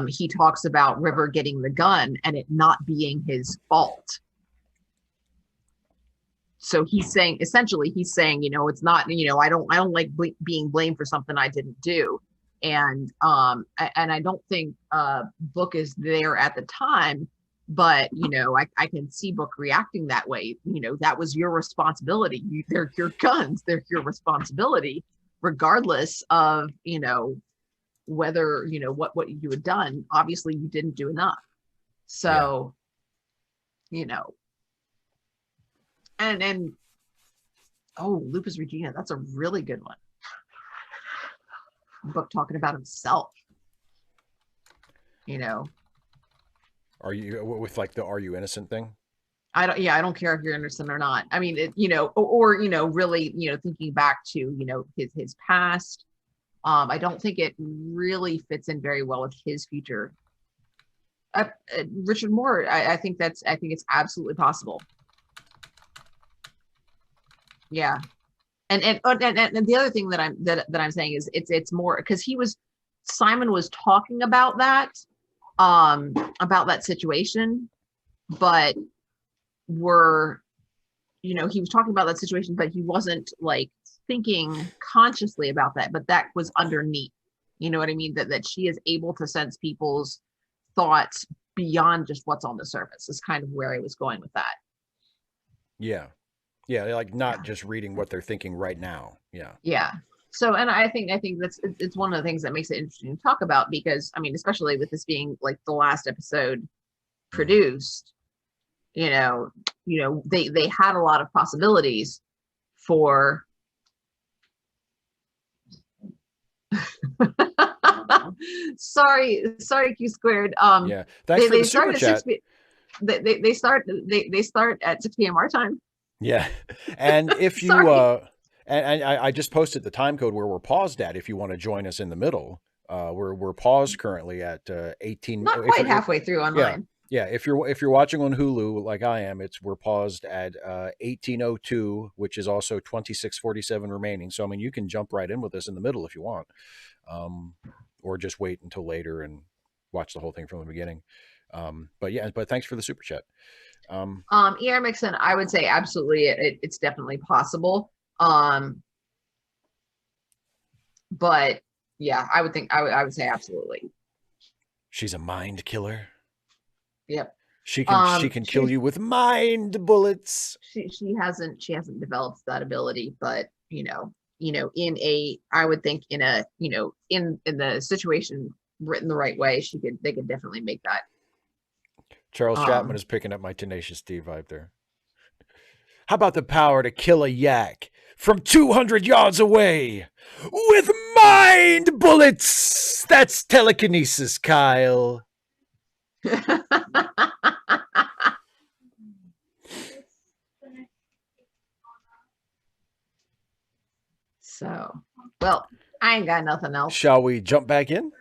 he talks about River getting the gun and it not being his fault. So he's saying, essentially, it's not, I don't like being blamed for something I didn't do. And I don't think Book is there at the time, but I can see Book reacting that way. That was your responsibility. They're your guns. They're your responsibility, regardless of whether what you had done. Obviously, you didn't do enough. So, and oh, Lupus Regina, that's a really good one. Book talking about himself. Are you with like the "are you innocent" thing? I don't care if you're innocent or not. I mean, or really, thinking back to his past. I don't think it really fits in very well with his future. Richard Moore, I think it's absolutely possible. Yeah. And the other thing that I'm saying is it's more because Simon was talking about that situation, but he was talking about that situation, but he wasn't like thinking consciously about that, but that was underneath. You know what I mean? That she is able to sense people's thoughts beyond just what's on the surface is kind of where I was going with that. Yeah. Yeah, like not just reading what they're thinking right now. Yeah. Yeah. So, and I think it's one of the things that makes it interesting to talk about, because I mean, especially with this being like the last episode produced, they had a lot of possibilities for sorry Q squared. Yeah, thanks for the super chat. They start at 6 p.m. our time. Yeah, and if you and I just posted the time code where we're paused at. If you want to join us in the middle, we're paused currently at 18. Not quite halfway through online. Yeah, if you're watching on Hulu like I am, we're paused at 18:02, which is also 26:47 remaining. So I mean, you can jump right in with us in the middle if you want, um, or just wait until later and watch the whole thing from the beginning. But yeah, but thanks for the super chat. Mixon, I would say absolutely, it's definitely possible. But yeah, I would think I would say absolutely. She's a mind killer. Yep. She can kill you with mind bullets. She hasn't developed that ability, but I would think in a in the situation written the right way, they could definitely make that. Charles Chapman is picking up my Tenacious D vibe there. How about the power to kill a yak from 200 yards away with mind bullets? That's telekinesis, Kyle. So, well, I ain't got nothing else. Shall we jump back in?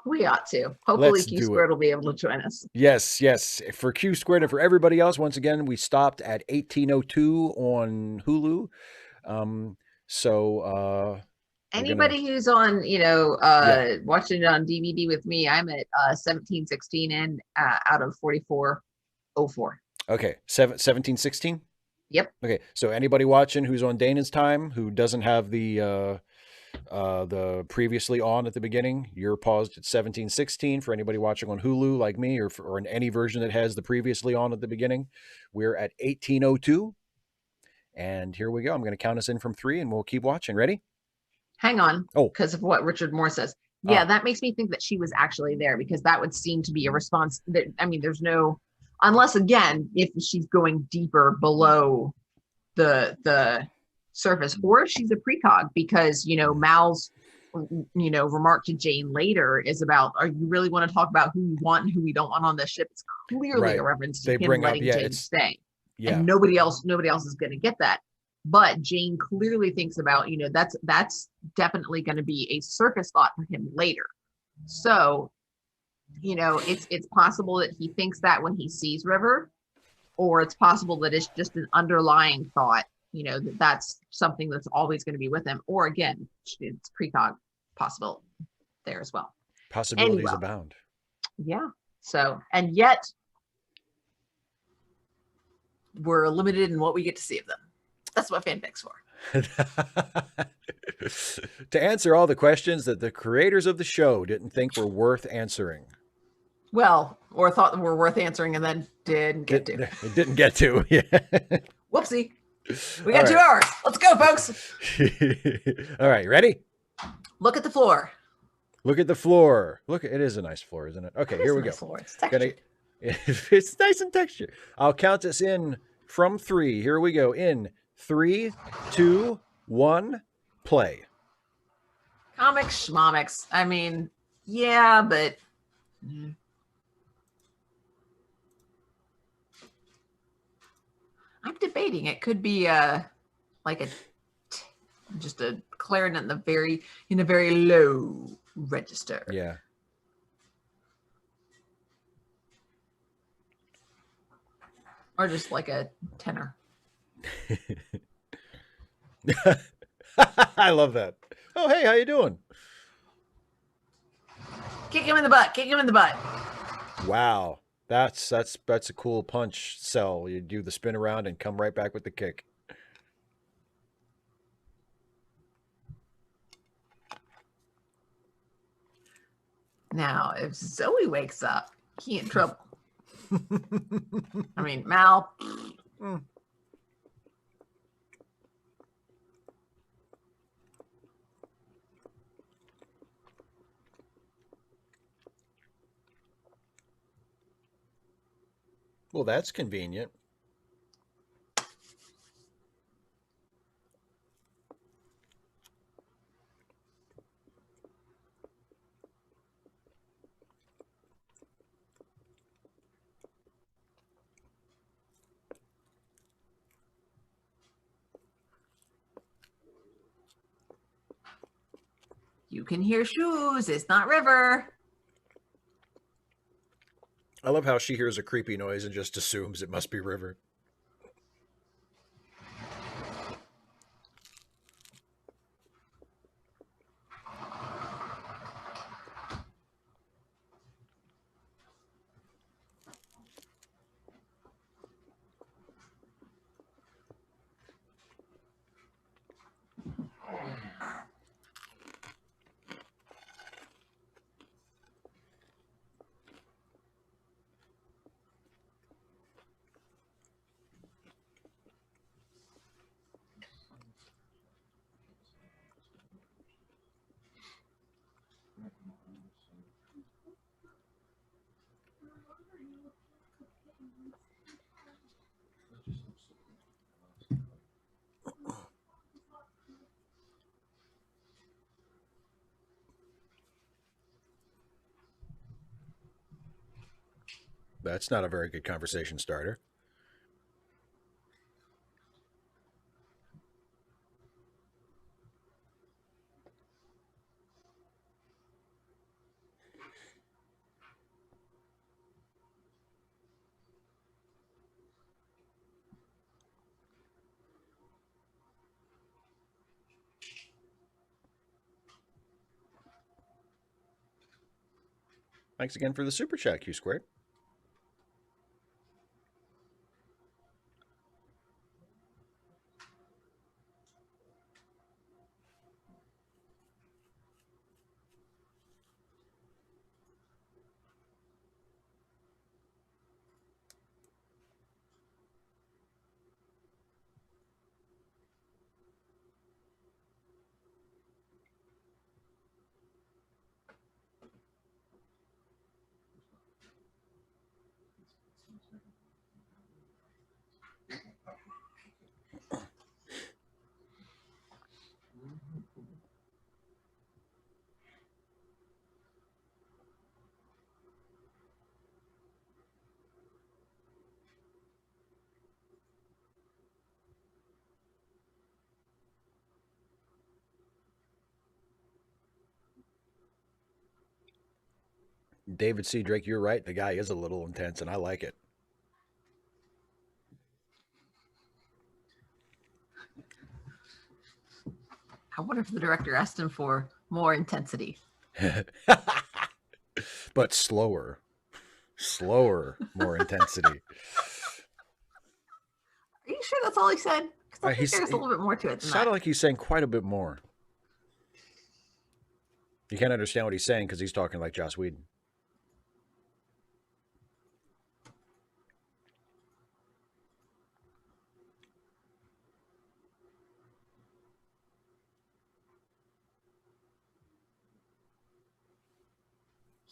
We ought to. Hopefully Q Squared will be able to join us. Yes. For Q Squared and for everybody else, once again, we stopped at 18:02 on Hulu. Anybody who's on, watching it on DVD with me, I'm at 1716 in out of 4404. Okay, 1716? Yep. Okay, so anybody watching who's on Dana's time who doesn't have the previously on at the beginning, you're paused at 1716. For anybody watching on Hulu like me, or in any version that has the previously on at the beginning, we're at 18:02. And here we go. I'm going to count us in from 3 and we'll keep watching. Ready? Hang on. Oh, because of what Richard Moore says. Yeah, that makes me think that she was actually there, because that would seem to be a response that, I mean, there's no, unless again, if she's going deeper below the surface, or if she's a precog, because Mal's remark to Jane later is about, are you really want to talk about who we want and who we don't want on this ship? It's clearly a reference to him letting Jane stay. Yeah. And nobody else is going to get that. But Jane clearly thinks about, that's definitely going to be a surface thought for him later. So, it's possible that he thinks that when he sees River, or it's possible that it's just an underlying thought, that's something that's always going to be with him. Or again, it's precog possible there as well. Possibilities abound. Yeah. So, and yet we're limited in what we get to see of them. That's what fanfic's for. To answer all the questions that the creators of the show didn't think were worth answering. Well, or thought were worth answering and then didn't get to. It didn't get to. Yeah. Whoopsie. We got 2 hours. Let's go, folks. All right, ready? Look at the floor. Look at the floor. Look, it is a nice floor, isn't it? Okay, here we go. Floor. It's textured. It's nice and textured. I'll count us in from 3. Here we go. In 3, 2, 1, play. Comics, schmomics. I mean, yeah, but I'm debating. It could be just a clarinet in a very low register. Yeah. Or just like a tenor. I love that. Oh, hey, how you doing? Kick him in the butt. Kick him in the butt. Wow. That's a cool punch cell. You do the spin around and come right back with the kick. Now, if Zoe wakes up, he in trouble. I mean, Mal. Well, that's convenient. You can hear shoes. It's not River. I love how she hears a creepy noise and just assumes it must be River. That's not a very good conversation starter. Thanks again for the super chat, Q squared. David C. Drake, you're right. The guy is a little intense, and I like it. I wonder if the director asked him for more intensity. But slower. Slower, more intensity. Are you sure that's all he said? Because I think there's a little bit more to it than sounded that. like he's saying quite a bit more. You can't understand what he's saying because he's talking like Joss Whedon.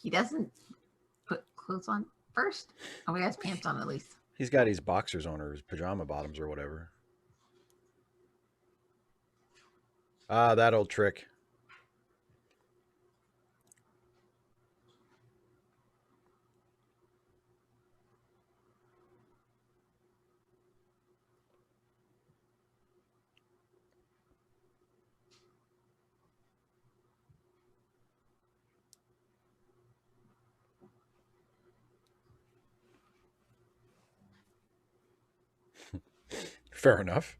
He doesn't put clothes on first. Oh, he has pants on at least. He's got his boxers on or his pajama bottoms or whatever. Ah, that old trick. Fair enough.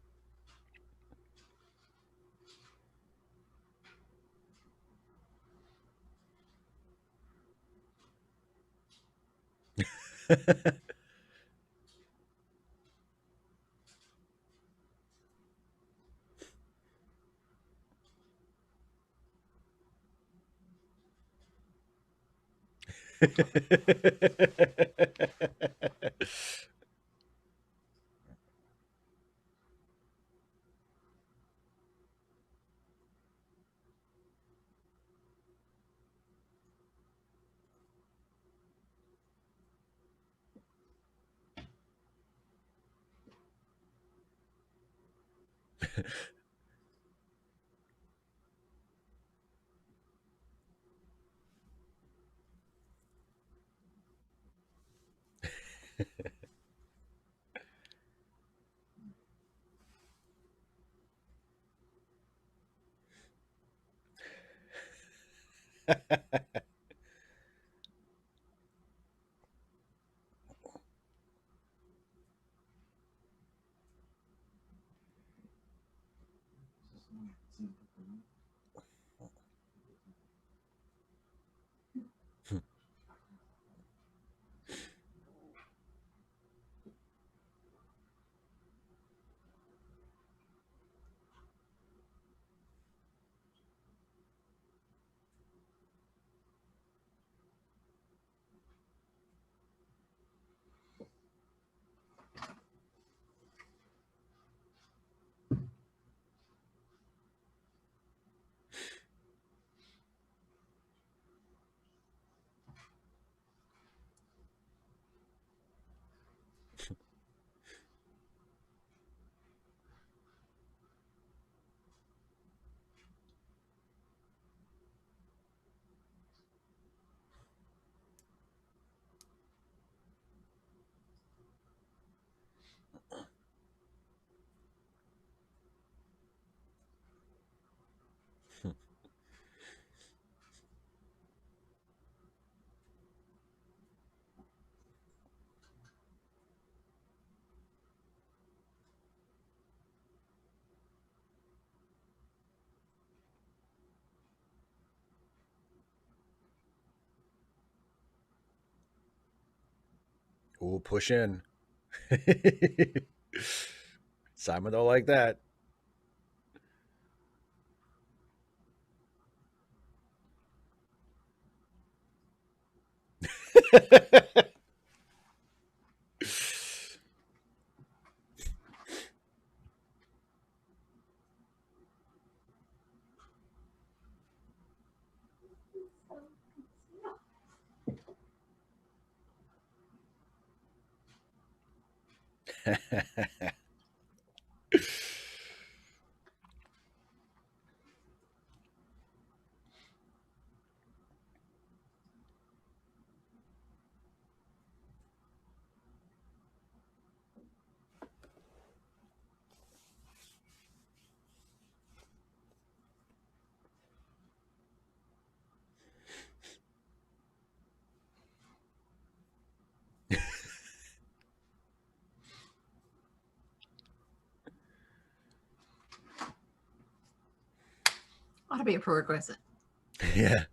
Ooh, push in. Simon don't like that. Ought to be a prerequisite. Yeah.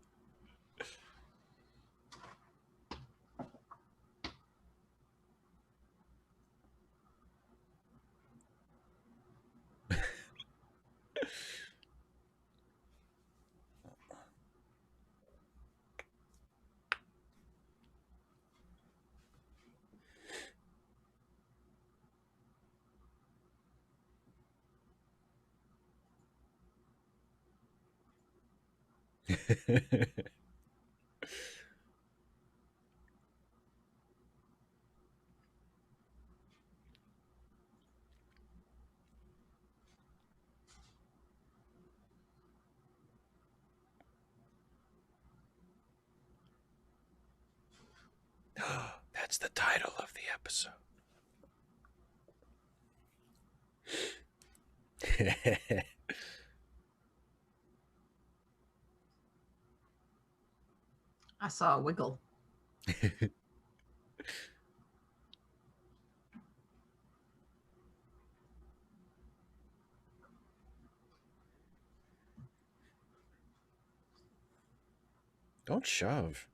That's the title of the episode. I saw a wiggle. Don't shove.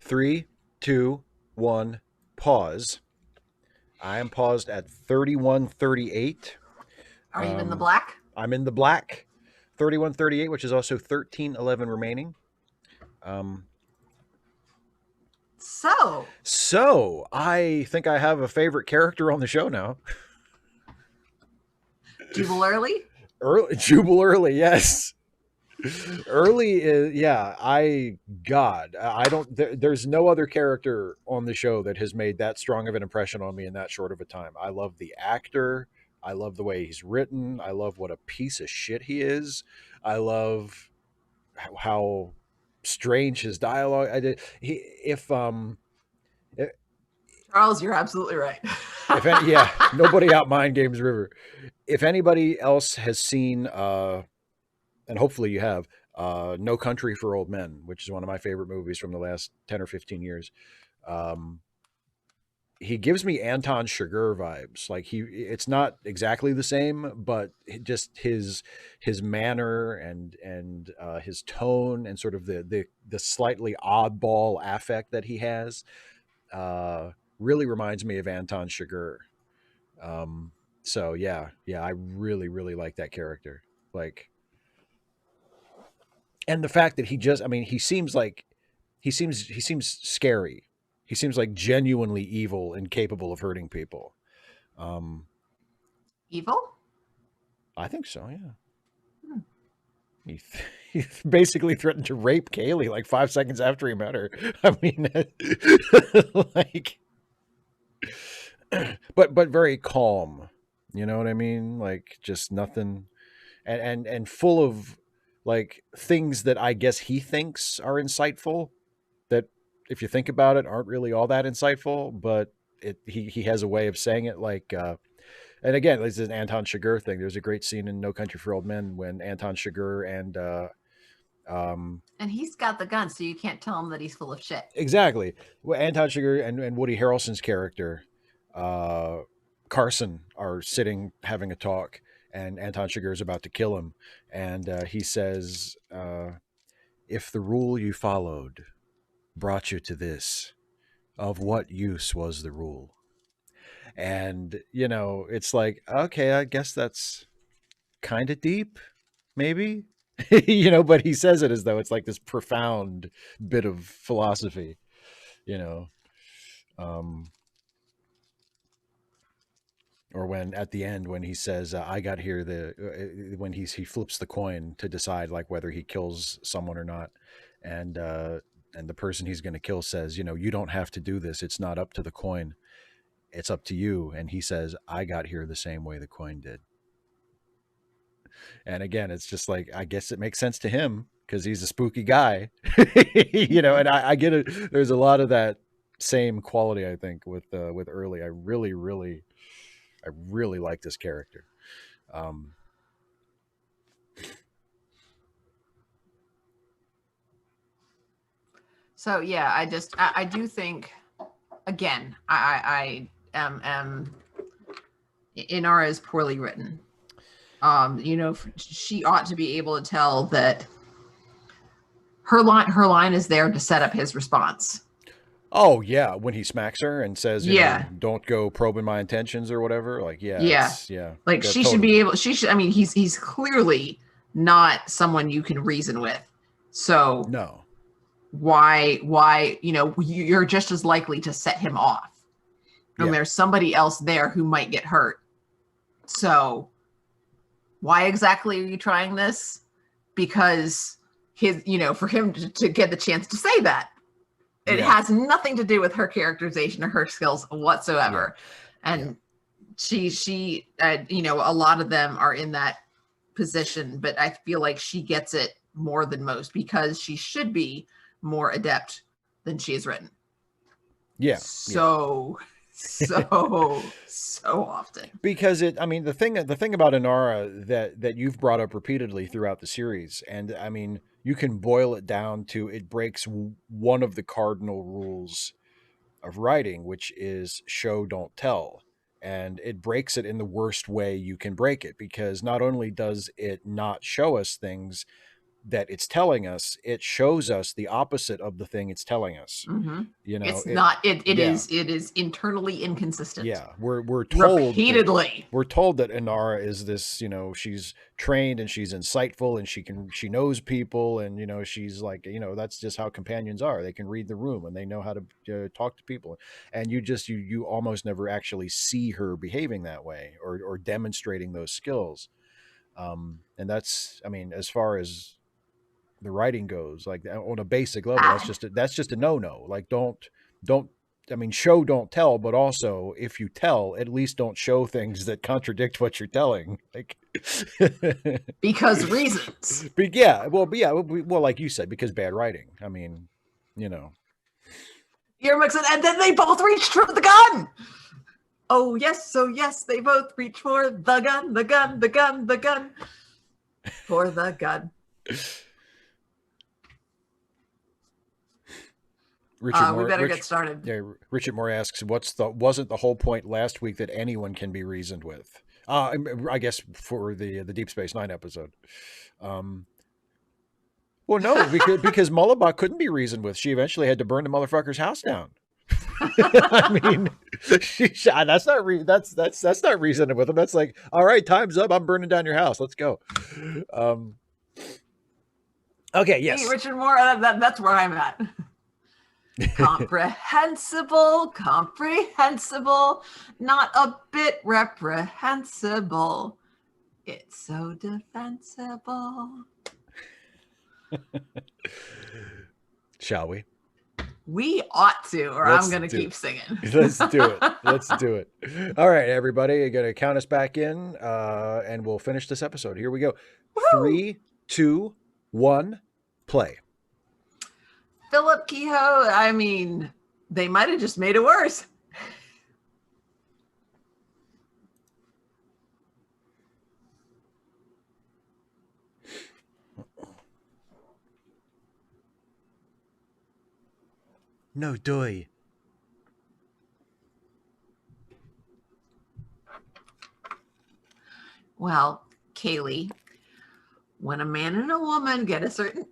Three, two, one, pause. I am paused at 31:38. Are you in the black? I'm in the black. 31:38, which is also 13:11 remaining. So I think I have a favorite character on the show now. Jubal Early? Jubal Early, yes. Early is, yeah, there's no other character on the show that has made that strong of an impression on me in that short of a time. I love the actor. I love the way he's written. I love what a piece of shit he is. I love how strange his dialogue. Charles, you're absolutely right. Nobody out mind Games River. If anybody else has seen, and hopefully you have, No Country for Old Men, which is one of my favorite movies from the last 10 or 15 years. He gives me Anton Chigurh vibes. Like it's not exactly the same, but just his manner and his tone and sort of the slightly oddball affect that he has really reminds me of Anton Chigurh. So yeah, I really, really like that character. Like, and the fact that he seems scary. He seems like genuinely evil and capable of hurting people. Evil? I think so, yeah. He basically threatened to rape Kaylee like 5 seconds after he met her. I mean, like, but very calm. You know what I mean? Like, just nothing, and full of like things that I guess he thinks are insightful, that if you think about it aren't really all that insightful, but he has a way of saying it. Like, and again, this is an Anton Chigurh thing. There's a great scene in No Country for Old Men when Anton Chigurh and he's got the gun, so you can't tell him that he's full of shit. Exactly. Well, Anton Chigurh and Woody Harrelson's character, Carson, are sitting having a talk, and Anton Chigurh is about to kill him, and he says, "If the rule you followed brought you to this, of what use was the rule?" And it's like, okay, I guess that's kind of deep, maybe. But he says it as though it's like this profound bit of philosophy, or when at the end when he says, I got here, when he flips the coin to decide like whether he kills someone or not, and the person he's going to kill says, you don't have to do this, it's not up to the coin, it's up to you. And he says, I got here the same way the coin did. And again, it's just like, I guess it makes sense to him because he's a spooky guy, and I get it. There's a lot of that same quality, I think, with Early. I really, really, like this character. So yeah, I do think, again, I am Inara is poorly written. She ought to be able to tell that her line is there to set up his response. Oh yeah, when he smacks her and says, don't go probing my intentions or whatever. Like, yeah. Like, she should be able. She should. I mean, he's clearly not someone you can reason with. So no. why, you're just as likely to set him off. And there's somebody else there who might get hurt. So why exactly are you trying this? Because for him to get the chance to say that, it has nothing to do with her characterization or her skills whatsoever. And she a lot of them are in that position, but I feel like she gets it more than most because she should be more adept than she is written. So often. Because the thing about Inara that you've brought up repeatedly throughout the series, and I mean, you can boil it down to it breaks one of the cardinal rules of writing, which is show, don't tell. And it breaks it in the worst way you can break it, because not only does it not show us things that it's telling us, it shows us the opposite of the thing it's telling us. It is internally inconsistent. We're told repeatedly. We're told that Inara is this, she's trained and she's insightful and she knows people, and she's like, that's just how companions are. They can read the room and they know how to talk to people. And you almost never actually see her behaving that way or demonstrating those skills. And that's, as far as the writing goes, like on a basic level, that's just a no. Like don't show, don't tell, but also if you tell, at least don't show things that contradict what you're telling, like because reasons. Well, like you said, because bad writing. You're mixing, and then they both reached for the gun. Oh yes, they both reach for the gun, for the gun. We better get started. Yeah, Richard Moore asks, wasn't the whole point last week that anyone can be reasoned with? I guess for the Deep Space Nine episode. Well, no, because Mullibok couldn't be reasoned with. She eventually had to burn the motherfucker's house down. That's not reasoning with him. That's like, all right, time's up. I'm burning down your house. Let's go. Okay, yes. Hey, Richard Moore, that's where I'm at. Comprehensible, not a bit reprehensible. It's so defensible. Shall we? We ought to, or I'm going to keep singing. Let's do it. All right, everybody, you're going to count us back in, and we'll finish this episode. Here we go. Woo! 3, 2, 1, play. Philip Kehoe, they might have just made it worse. No doy. Well, Kaylee, when a man and a woman get a certain...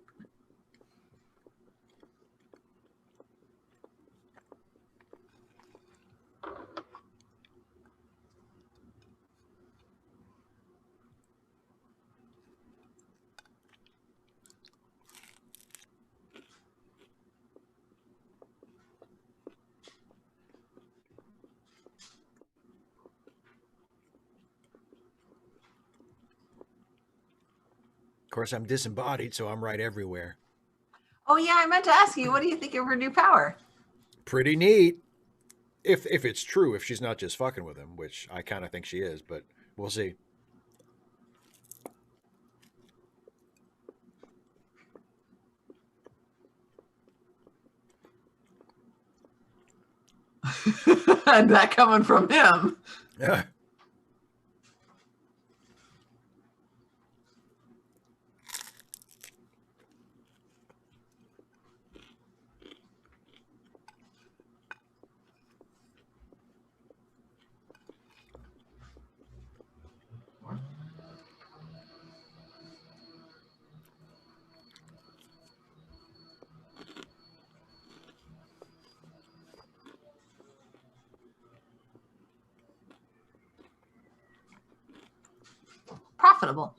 Of course, I'm disembodied, so I'm right everywhere. Oh, yeah, I meant to ask you, what do you think of her new power? Pretty neat. If it's true, if she's not just fucking with him, which I kind of think she is, but we'll see. And that coming from him. Yeah. Profitable.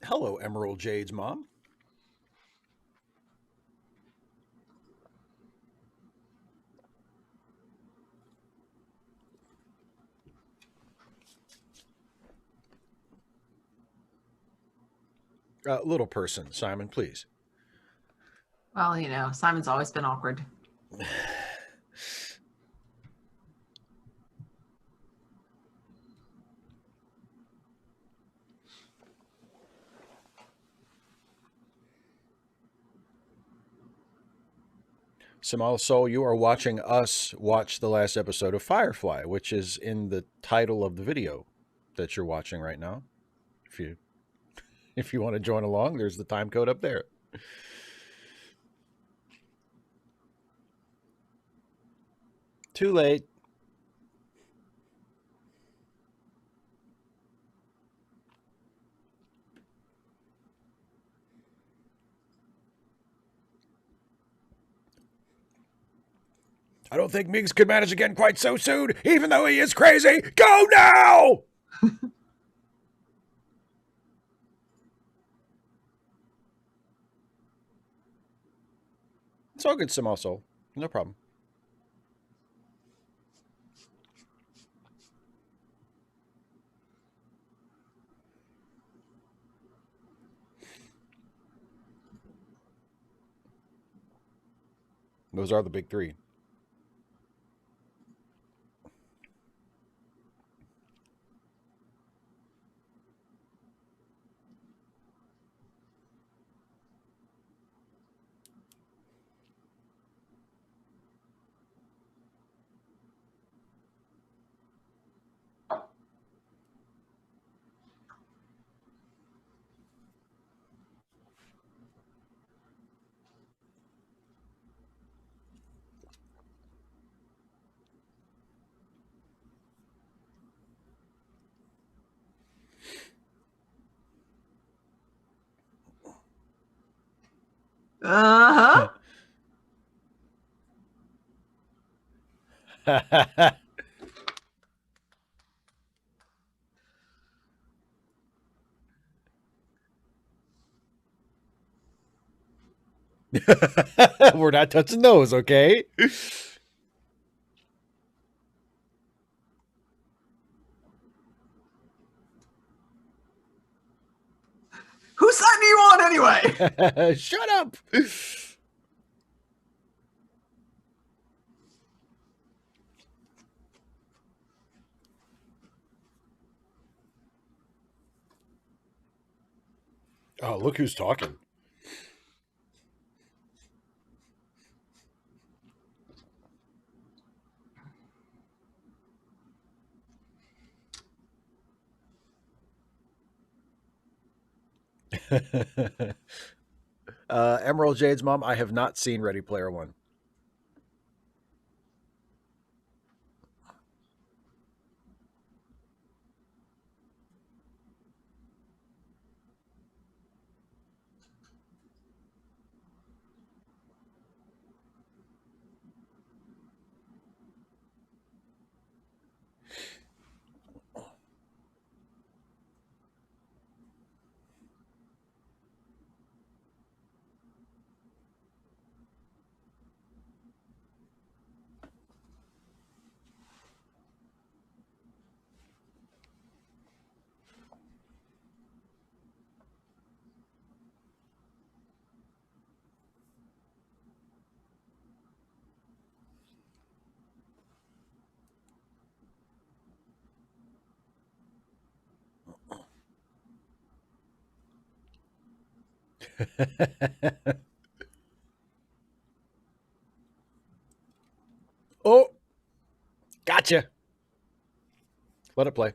Hello, Emerald Jade's mom. Little person, Simon, please. Well, Simon's always been awkward. Samal Soul, you are watching us watch the last episode of Firefly, which is in the title of the video that you're watching right now. If you want to join along, there's the time code up there. Too late. I don't think Meigs could manage again quite so soon, even though he is crazy. Go now! It's all good, Samal Soul. No problem. Those are the big three. Uh-huh. We're not touching those, okay? Who's signing you on anyway? Shut up! Oh, look who's talking. Emerald Jade's mom, I have not seen Ready Player One. Oh, gotcha. Let it play.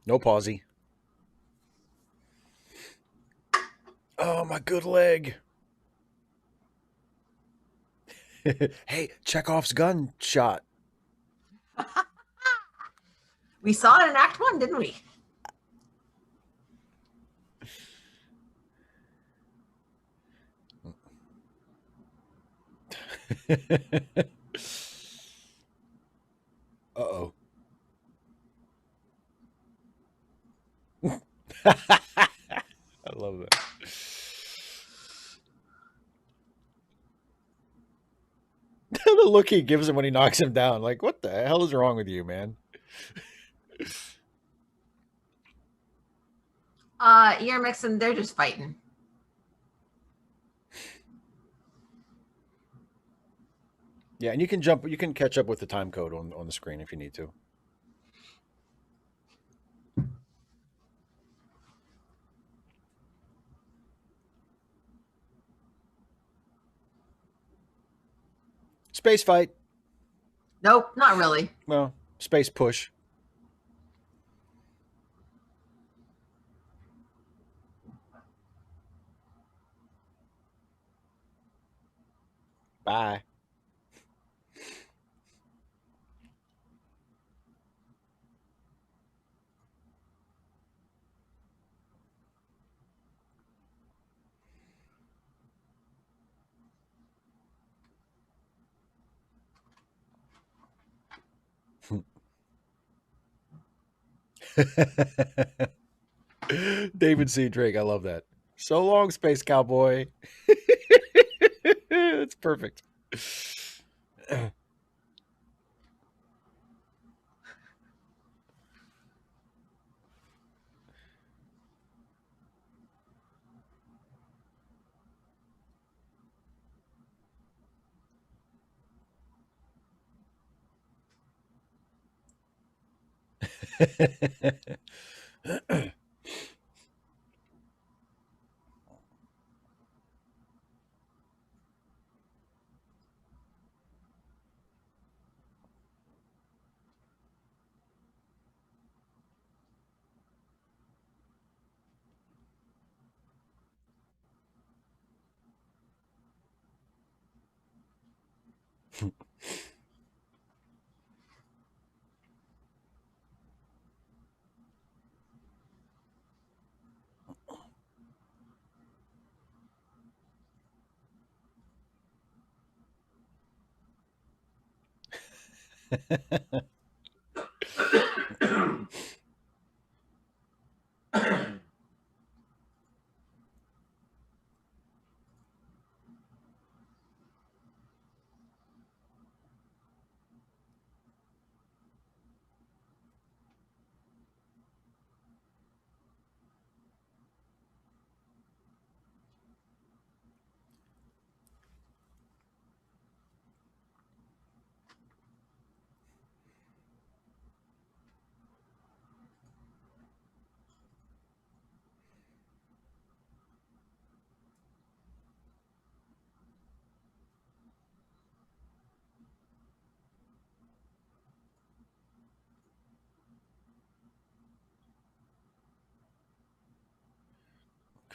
No pausey. Oh, my good leg. Hey, Chekhov's gun shot. We saw it in Act 1, didn't we? Uh-oh. I love that. The look he gives him when he knocks him down. Like, what the hell is wrong with you, man? You're mixing. They're just fighting. Yeah, and you can jump. You can catch up with the time code on the screen if you need to. Space fight. Nope, not really. Well, space push. Bye. David C. Drake, I love that. So long, space cowboy. It's perfect.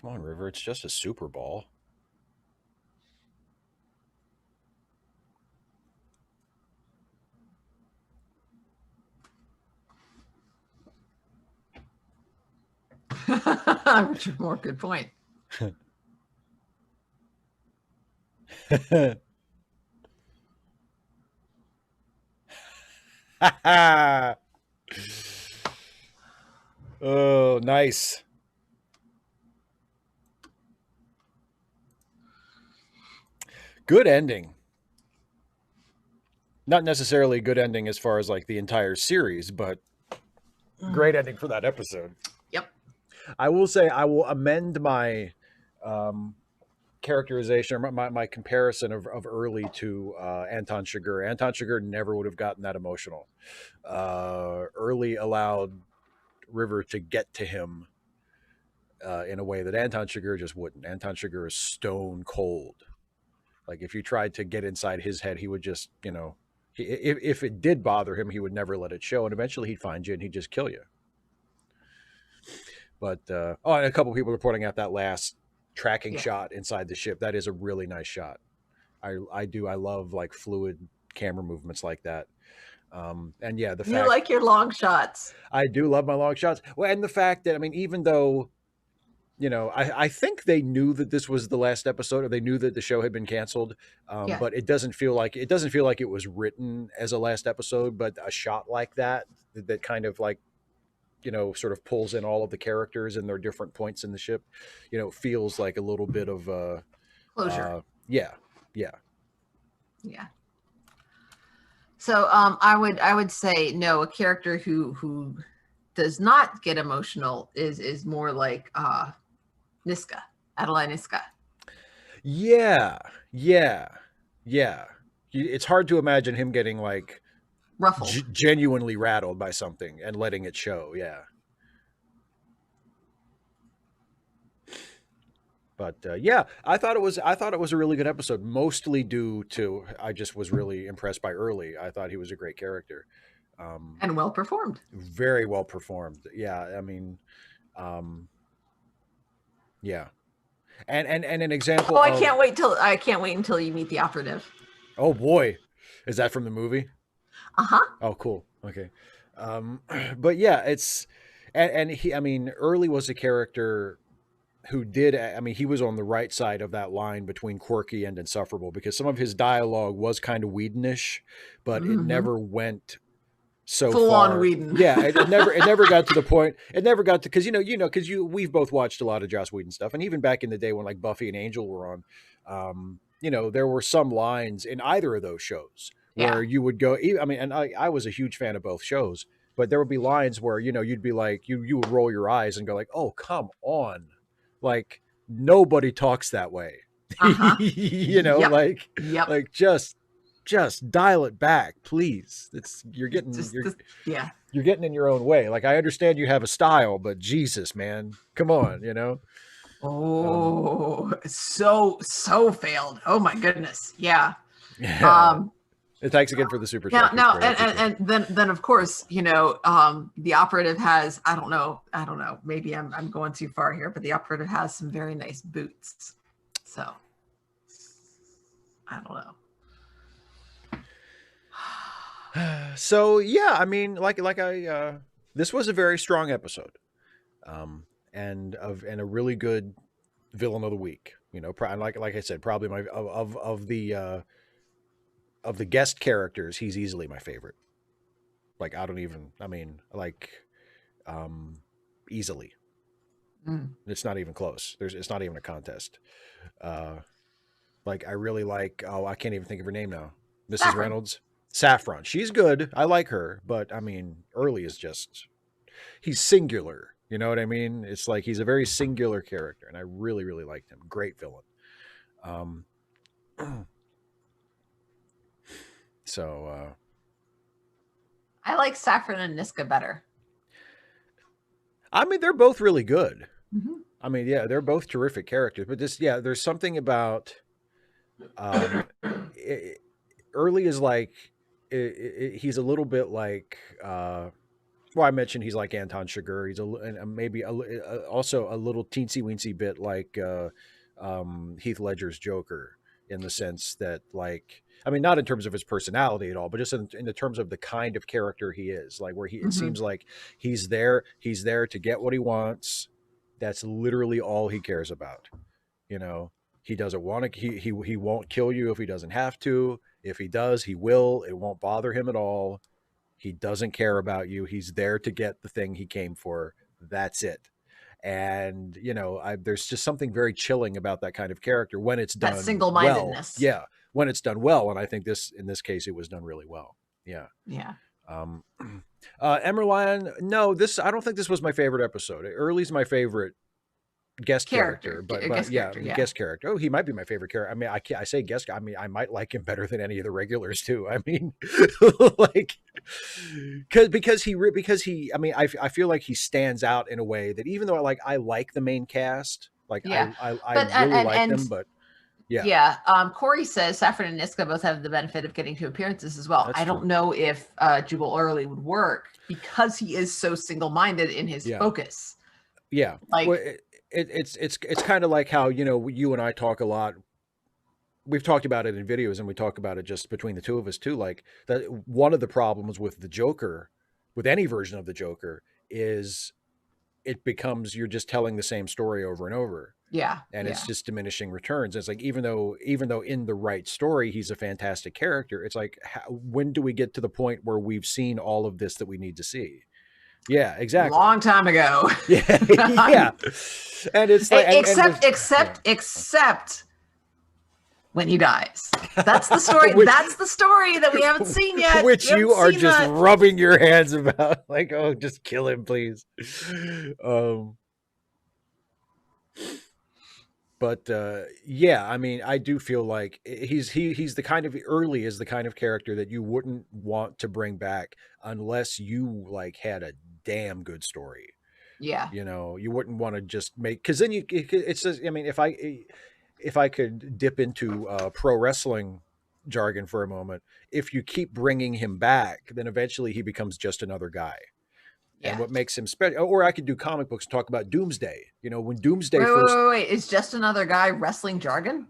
Come on, River. It's just a Super Ball. Richard Moore, good point. Oh, nice. Good ending. Not necessarily a good ending as far as like the entire series, but great ending for that episode. Yep. I will say I will amend my characterization or my comparison of early to Anton Chigurh. Anton Chigurh never would have gotten that emotional. Early allowed River to get to him in a way that Anton Chigurh just wouldn't. Anton Chigurh is stone cold. Like if you tried to get inside his head, he would just, if it did bother him, he would never let it show, and eventually he'd find you and he'd just kill you. But and a couple people are pointing out that last tracking shot inside the ship. That is a really nice shot. I love like fluid camera movements like that. And yeah, the fact you like your long shots. I do love my long shots. Well, and the fact that, I mean, even though, I think they knew that this was the last episode, or they knew that the show had been canceled. But it doesn't feel like it was written as a last episode, but a shot like that kind of like, sort of pulls in all of the characters and their different points in the ship, feels like a little bit of closure. Yeah. So I would say no. A character who does not get emotional is more like Niska, Adeline Niska. Yeah. It's hard to imagine him getting like ruffled, genuinely rattled by something and letting it show. Yeah. But yeah, I thought it was a really good episode, mostly due to I just was really impressed by Early. I thought he was a great character. And well performed. Very well performed. Yeah, I mean, yeah. And an example. Oh, I can't wait until you meet the operative. Oh boy, is that from the movie? Oh, cool. Okay. But yeah, it's and he. I mean, Early was a character who did. I mean, he was on the right side of that line between quirky and insufferable, because some of his dialogue was kind of Whedonish, but it never went so full far. On Whedon. Yeah, it never got to the point. It never got to, because we've both watched a lot of Joss Whedon stuff, and even back in the day when like Buffy and Angel were on, there were some lines in either of those shows where you would go. I mean, and I was a huge fan of both shows, but there would be lines where you'd be like you would roll your eyes and go like, oh, come on, like nobody talks that way. Like just dial it back, please. You're getting in your own way. Like, I understand you have a style, but Jesus, man, come on, so failed. Oh my goodness. Yeah. Thanks again for the super chat. Now and then of course, the operative has, I don't know, maybe I'm going too far here, but the operative has some very nice boots. So I don't know. So yeah, I mean, this was a very strong episode, and a really good villain of the week. Like I said, probably my of the guest characters, he's easily my favorite. Like easily. It's not even close. It's not even a contest. I really like. Oh, I can't even think of her name now. Mrs. Reynolds. Saffron, she's good. I like her, but I mean, Early is he's singular. You know what I mean? It's like he's a very singular character, and I really, really liked him. Great villain. So I like Saffron and Niska better. I mean, they're both really good. I mean, yeah, they're both terrific characters, but there's something about Early is like. He's a little bit like, I mentioned he's like Anton Chigurh. He's maybe also a little teensy weensy bit like Heath Ledger's Joker, in the sense that, like, I mean, not in terms of his personality at all, but just in the terms of the kind of character he is, like where it seems like he's there to get what he wants. That's literally all he cares about. He doesn't want to, he won't kill you if he doesn't have to. If he does, he will. It won't bother him at all. He doesn't care about you. He's there to get the thing he came for. That's it. And, there's just something very chilling about that kind of character when it's done. That single-mindedness. Well. Yeah. When it's done well. And I think in this case, it was done really well. Yeah. Yeah. Emerlion, no, I don't think this was my favorite episode. Early's my favorite guest character, but guest character. Oh, he might be my favorite character. I mean, I say guest. I mean, I might like him better than any of the regulars too. I mean, like, because he I mean I feel like he stands out in a way that even though I like the main cast, like Yeah, I but really like them, but yeah, yeah. Corey says Saffron and Niska both have the benefit of getting 2 appearances as well. that's I true. don't know if Jubal Early would work because he is so single-minded in his Yeah, focus. yeah. Well, Like, it's kind of like how you and I talk a lot. We've talked about it in videos, and we talk about it just between the two of us too. Like that, one of the problems with the Joker, with any version of the Joker, is it becomes you're just telling the same story over and over, yeah, and yeah. it's just diminishing returns. It's like even though in the right story he's a fantastic character, it's like when do we get to the point where we've seen all of this that we need to see? Yeah, exactly. Long time ago. Yeah, yeah. And it's like except when he dies. That's the story. That's the story that we haven't seen yet. Which you are just rubbing your hands about, like, oh, just kill him, please. But yeah, I mean, I do feel like he's the kind of Early is the kind of character that you wouldn't want to bring back unless you like had a damn good story. Yeah. You wouldn't want to just make, because then it's just, I mean, if I could dip into pro wrestling jargon for a moment, if you keep bringing him back, then eventually he becomes just another guy. Yeah. And what makes him special, or I could do comic books, talk about Doomsday. When Doomsday wait, is just another guy wrestling jargon?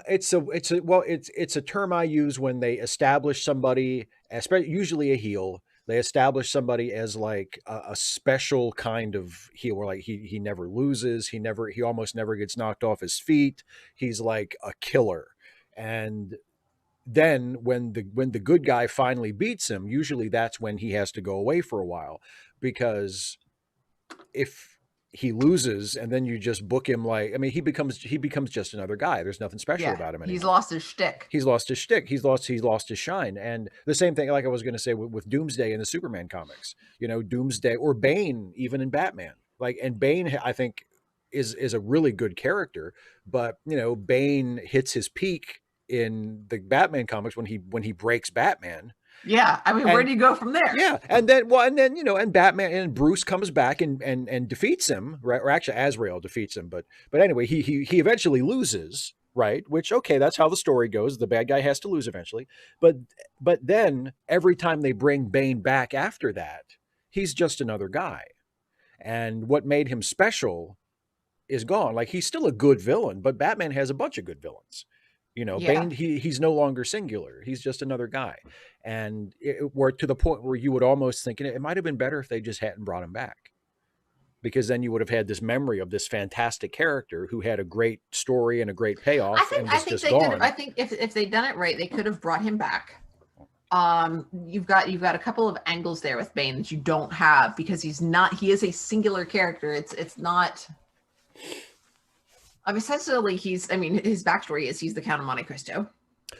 It's a term I use when they establish somebody, usually a heel. They establish somebody as like a special kind of heel, where like he never loses, he almost never gets knocked off his feet. He's like a killer. And then when the good guy finally beats him, usually that's when he has to go away for a while, because if he loses and then you just book him, like, I mean, he becomes just another guy. There's nothing special about him anymore. He's lost his shtick. He's lost his shine. And the same thing, like I was going to say with Doomsday in the Superman comics, Doomsday, or Bane, even in Batman, like, and Bane, I think is a really good character, but Bane hits his peak in the Batman comics when he breaks Batman. Yeah, I mean, where do you go from there? Yeah, and then and Batman and Bruce comes back and defeats him, right? Or actually, Azrael defeats him, but anyway, he eventually loses, right? Which, okay, that's how the story goes. The bad guy has to lose eventually, but then every time they bring Bane back after that, he's just another guy, and what made him special is gone. Like, he's still a good villain, but Batman has a bunch of good villains. Bane, he's no longer singular. He's just another guy. And we're to the point where you would almost think it might have been better if they just hadn't brought him back, because then you would have had this memory of this fantastic character who had a great story and a great payoff. I think if they'd done it right, they could have brought him back. You've got a couple of angles there with Bane that you don't have, because he is a singular character. It's not. Essentially, his backstory is he's the Count of Monte Cristo.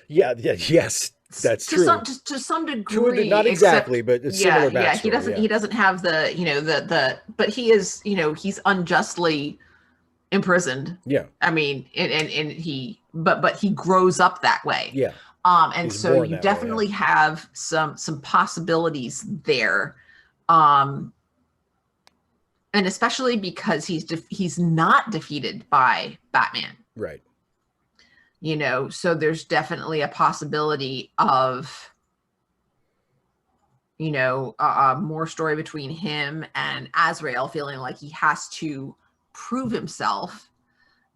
Yeah, yes, that's true. To some degree, not exactly, but it's similar backstory. Yeah, he doesn't have the but he is, he's unjustly imprisoned. Yeah. I mean, and he but he grows up that way. Yeah. And he's so you definitely have some possibilities there. And especially because he's not defeated by Batman. Right. So there's definitely a possibility of, more story between him and Azrael, feeling like he has to prove himself.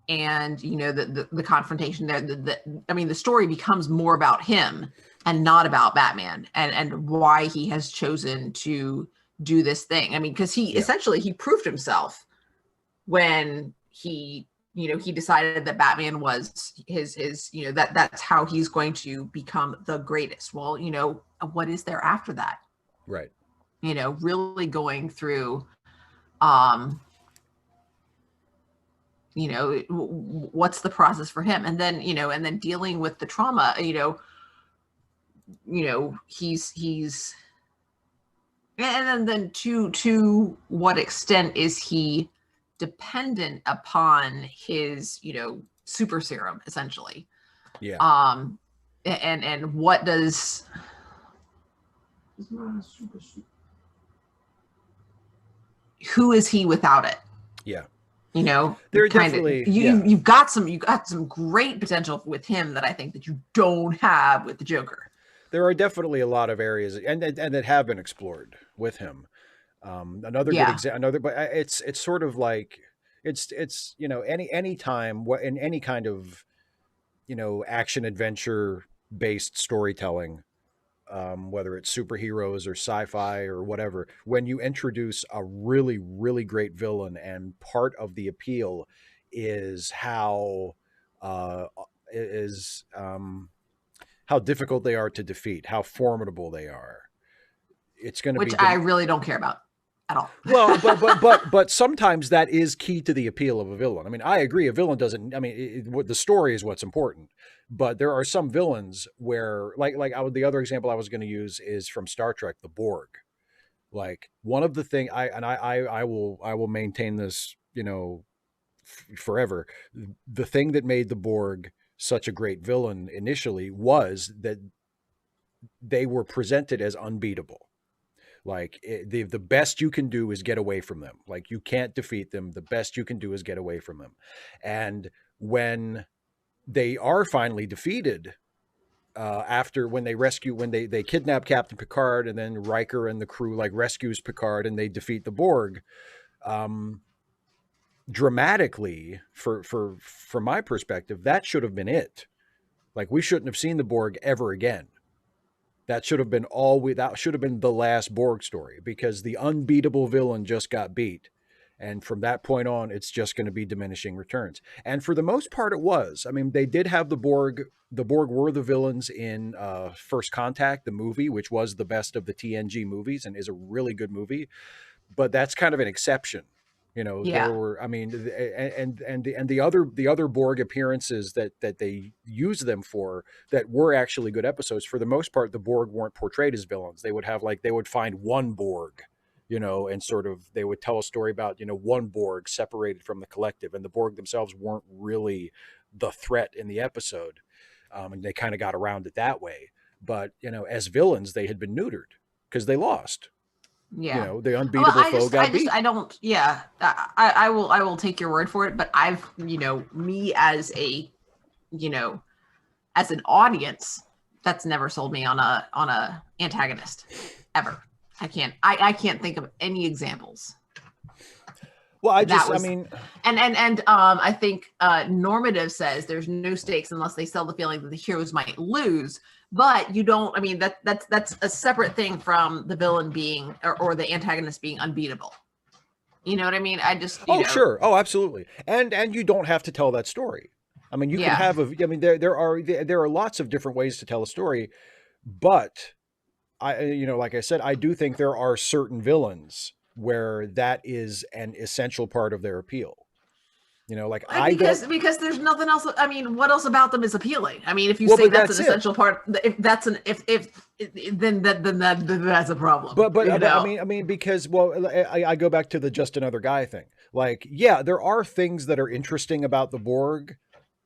And, the confrontation there, the story becomes more about him and not about Batman, and why he has chosen to do this thing. Because he essentially he proved himself when he decided that Batman was his that's how he's going to become the greatest. Well, what is there after that? Right. Really going through what's the process for him, and then dealing with the trauma. He's and then to what extent is he dependent upon his super serum, essentially? Yeah. And what does Who is he without it? Yeah. You know, there definitely you've got some great potential with him that I think that you don't have with the Joker. There are definitely a lot of areas and that have been explored with him. Another good example, but it's sort of like it's you know any time in any kind of action adventure based storytelling, whether it's superheroes or sci-fi or whatever, when you introduce a really, really great villain, and part of the appeal is uh, is how difficult they are to defeat, how formidable they are. It's going to be, which I really don't care about at all. Well, but sometimes that is key to the appeal of a villain. I mean, I agree. A villain doesn't. I mean, the story is what's important. But there are some villains where, the other example I was going to use is from Star Trek, the Borg. Like one of the thing I will maintain this, forever. The thing that made the Borg such a great villain initially was that they were presented as unbeatable. Like the best you can do is get away from them. Like you can't defeat them. The best you can do is get away from them. And when they are finally defeated, when they kidnap Captain Picard, and then Riker and the crew rescues Picard and they defeat the Borg, dramatically, from my perspective, that should have been it. Like we shouldn't have seen the Borg ever again. That should have been that should have been the last Borg story, because the unbeatable villain just got beat. And from that point on, it's just going to be diminishing returns. And for the most part, it was. I mean, they did have the Borg. The Borg were the villains in First Contact, the movie, which was the best of the TNG movies and is a really good movie. But that's kind of an exception. There were, I mean, and the other Borg appearances that they used them for that were actually good episodes. For the most part, the Borg weren't portrayed as villains. They would have they would find one Borg, and sort of they would tell a story about, one Borg separated from the collective, and the Borg themselves weren't really the threat in the episode. And they kind of got around it that way. But, as villains, they had been neutered because they lost. Yeah, the unbeatable foe got beat. I don't. Yeah, I will take your word for it. But I've, me as a, as an audience, that's never sold me on a antagonist ever. I can't think of any examples. Well, I mean, I think normative says there's no stakes unless they sell the feeling that the heroes might lose. But you don't. I mean, that's a separate thing from the villain being or the antagonist being unbeatable. You know what I mean? Sure. Oh, absolutely. And you don't have to tell that story. I mean, you can have there are lots of different ways to tell a story, but like I said, I do think there are certain villains where that is an essential part of their appeal. Because there's nothing else. I mean, what else about them is appealing? I mean, if you say that's an essential part, then that's a problem. But I mean, because I go back to the just another guy thing. Like, yeah, there are things that are interesting about the Borg,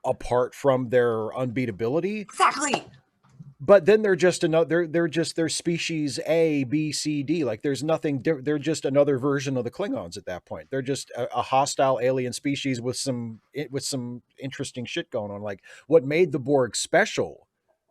apart from their unbeatability. Exactly. But then they're just they're species A, B, C, D. Like there's nothing. They're just another version of the Klingons at that point. They're just a hostile alien species with some interesting shit going on. Like what made the Borg special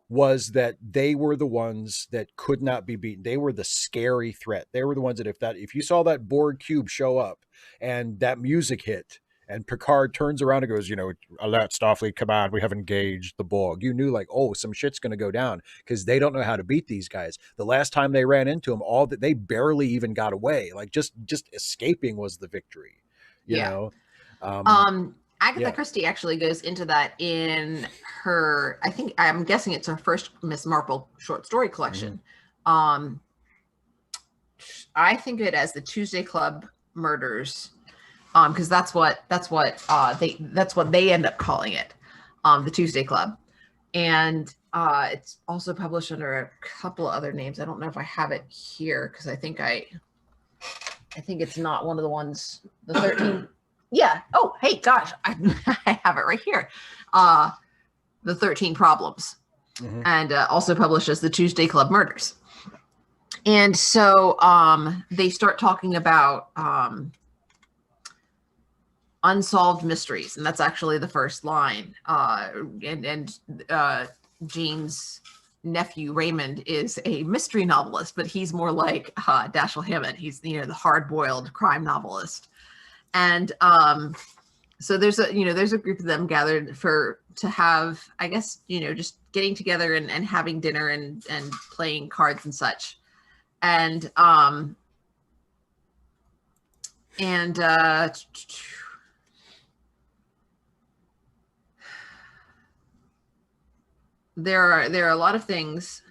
was that they were the ones that could not be beaten. They were the scary threat. They were the ones that if you saw that Borg cube show up and that music hit, and Picard turns around and goes, alert Starfleet command, we have engaged the Borg. You knew some shit's going to go down because they don't know how to beat these guys. The last time they ran into them, they barely even got away. Like just escaping was the victory, you know? Agatha Christie actually goes into that in her, I'm guessing it's her first Miss Marple short story collection. Mm-hmm. I think of it as the Tuesday Club murders. Because that's what they end up calling it, the Tuesday Club, and it's also published under a couple of other names. I don't know if I have it here because I think it's not one of the ones. The 13. Yeah. Oh, hey, gosh, I have it right here. The 13 Problems, mm-hmm. and also published as the Tuesday Club Murders. And so they start talking about unsolved mysteries, and that's actually the first line. And Jane's nephew Raymond is a mystery novelist, but he's more like Dashiell Hammett. He's the hard-boiled crime novelist. And so there's a group of them gathered to have, I guess, just getting together and having dinner and playing cards and such. And there are a lot of things.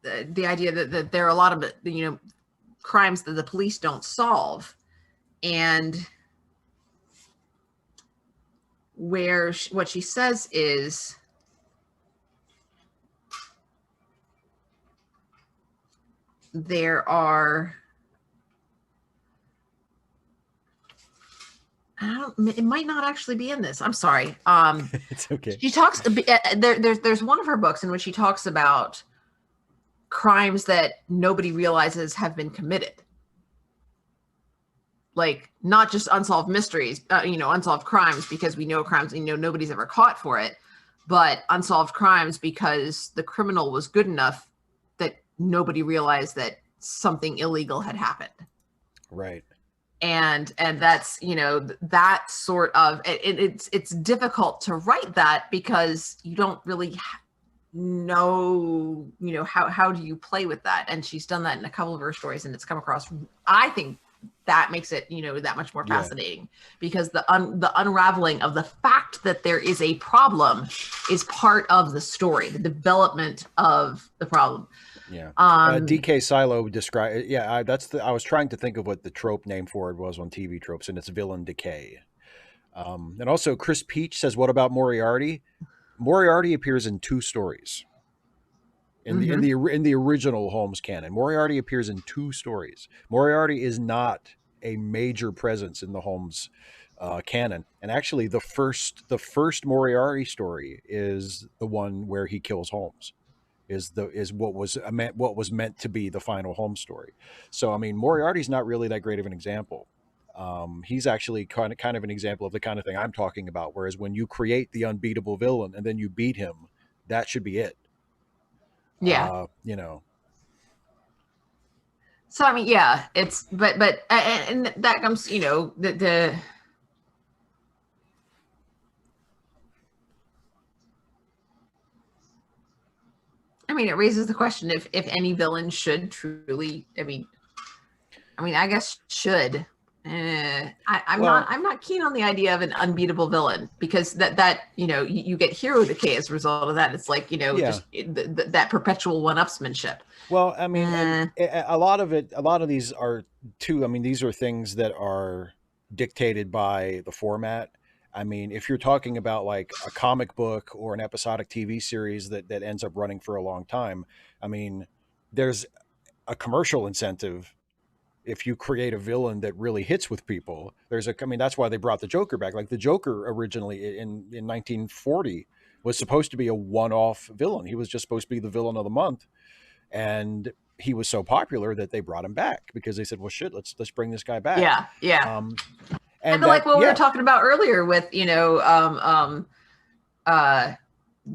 The idea that there are a lot of crimes that the police don't solve, and what she says is there are, it might not actually be in this. I'm sorry. It's okay. She talks there's one of her books in which she talks about crimes that nobody realizes have been committed. Like, not just unsolved mysteries, unsolved crimes because we know crimes, nobody's ever caught for it, but unsolved crimes because the criminal was good enough that nobody realized that something illegal had happened. Right. And that's, that sort of, it's difficult to write that because you don't really know, how do you play with that? And she's done that in a couple of her stories, and it's come across, I think that makes it, that much more fascinating, because the unraveling of the fact that there is a problem is part of the story, the development of the problem. Yeah. DK Silo described. Yeah, I was trying to think of what the trope name for it was on TV tropes, and it's villain decay. And also, Chris Peach says, "What about Moriarty?" Moriarty appears in 2 stories. In the original Holmes canon, Moriarty appears in 2 stories. Moriarty is not a major presence in the Holmes canon, and actually, the first Moriarty story is the one where he kills Holmes. Is what was meant to be the final Holmes story. So I mean, Moriarty's not really that great of an example. He's actually kind of an example of the kind of thing I'm talking about. Whereas when you create the unbeatable villain and then you beat him, that should be it. Yeah. So I mean, yeah, it's but and that comes, the I mean, it raises the question if any villain should truly. I mean, I guess should. I'm not keen on the idea of an unbeatable villain, because that you get hero decay as a result of that. It's like just that perpetual one-upsmanship. Well, I mean, a lot of these are too. I mean, these are things that are dictated by the format. I mean, if you're talking about like a comic book or an episodic TV series that ends up running for a long time, I mean, there's a commercial incentive if you create a villain that really hits with people. I mean, that's why they brought the Joker back. Like the Joker originally in 1940 was supposed to be a one-off villain. He was just supposed to be the villain of the month, and he was so popular that they brought him back because they said, "Well, shit, let's bring this guy back." Yeah, yeah. And like what we were talking about earlier with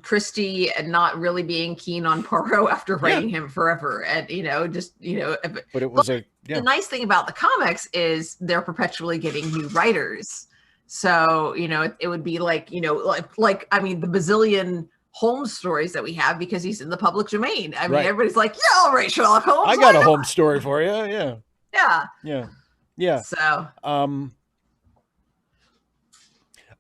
Christie and not really being keen on Poirot after writing him forever, and but it was the nice thing about the comics is they're perpetually getting new writers, so it would be like I mean, the bazillion Holmes stories that we have because he's in the public domain. I mean, everybody's like, yeah, all right, Sherlock Holmes, I got a Holmes story for you. Yeah. So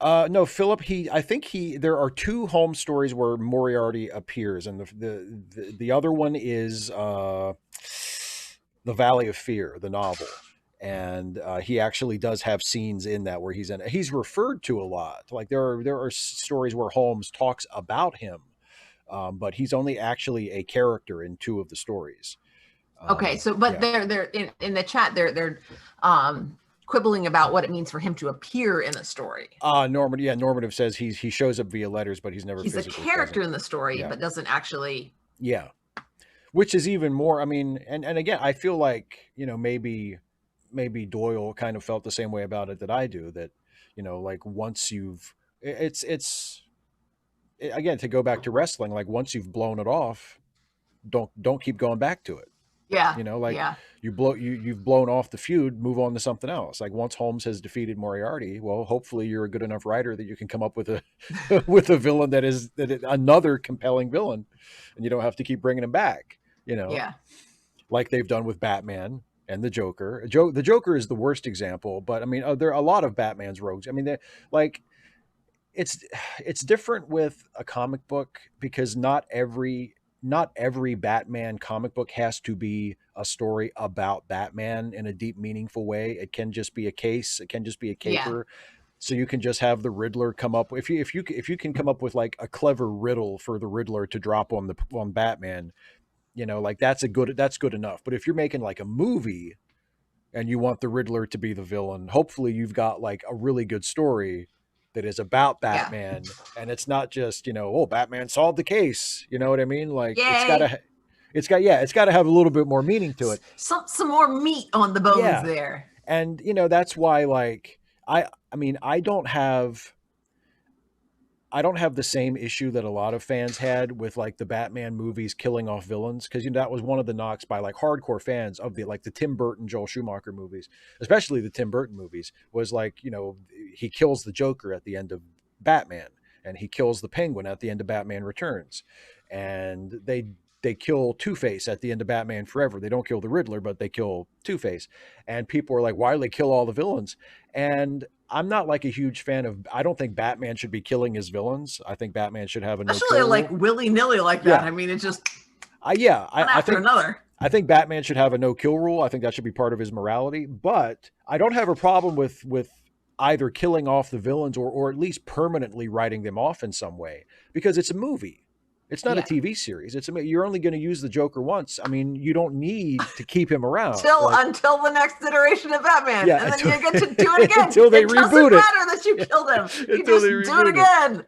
no, Philip. I think there are 2 Holmes stories where Moriarty appears, and the other one is The Valley of Fear, the novel, and he actually does have scenes in that where he's in. He's referred to a lot. Like there are stories where Holmes talks about him, but he's only actually a character in 2 of the stories. Okay, so they're in the chat. They're quibbling about what it means for him to appear in a story. Normative says he shows up via letters, but he's never. He's a character present in the story, but doesn't actually Yeah. Which is even more, I mean, and again, I feel like, maybe Doyle kind of felt the same way about it that I do, that, like once you've, it's again, to go back to wrestling, like once you've blown it off, don't keep going back to it. Yeah, Like yeah, you've blown off the feud, move on to something else. Like once Holmes has defeated Moriarty, well, hopefully you're a good enough writer that you can come up with a with a villain another compelling villain, and you don't have to keep bringing him back. yeah, Like they've done with Batman and the Joker. The Joker is the worst example, but I mean, there are a lot of Batman's rogues. I mean, they're like it's it's different with a comic book because not every Batman comic book has to be a story about Batman in a deep, meaningful way. It can just be a case. It can just be a yeah, caper. So you can just have the Riddler come up, if you can come up with like a clever riddle for the Riddler to drop on Batman, like that's good enough. But if you're making like a movie and you want the Riddler to be the villain, hopefully you've got like a really good story that is about yeah. Batman, and it's not just, oh, Batman solved the case. You know what I mean? Like Yay! it's got to have a little bit more meaning to it. Some more meat on the bones Yeah. there. And that's why, like, I mean, I don't have the same issue that a lot of fans had with like the Batman movies killing off villains, because that was one of the knocks by like hardcore fans of the Tim Burton, Joel Schumacher movies, especially the Tim Burton movies, was like, he kills the Joker at the end of Batman, and he kills the Penguin at the end of Batman Returns, and they kill Two-Face at the end of Batman Forever. They don't kill the Riddler, but they kill Two-Face, and people are like, why do they kill all the villains? And I'm not like a huge fan of. I don't think Batman should be killing his villains. I think Batman should have a no Especially kill like rule. willy nilly like that. Yeah, I mean, it's just I after think another. I think Batman should have a no kill rule. I think that should be part of his morality. But I don't have a problem with either killing off the villains or at least permanently writing them off in some way, because it's a movie. It's not a Yeah. TV series. You're only going to use the Joker once. I mean, you don't need to keep him around Until the next iteration of Batman, yeah, and then you get to do it again. Until they it reboot it. Doesn't matter that you killed him. You Until just they do it reboot again.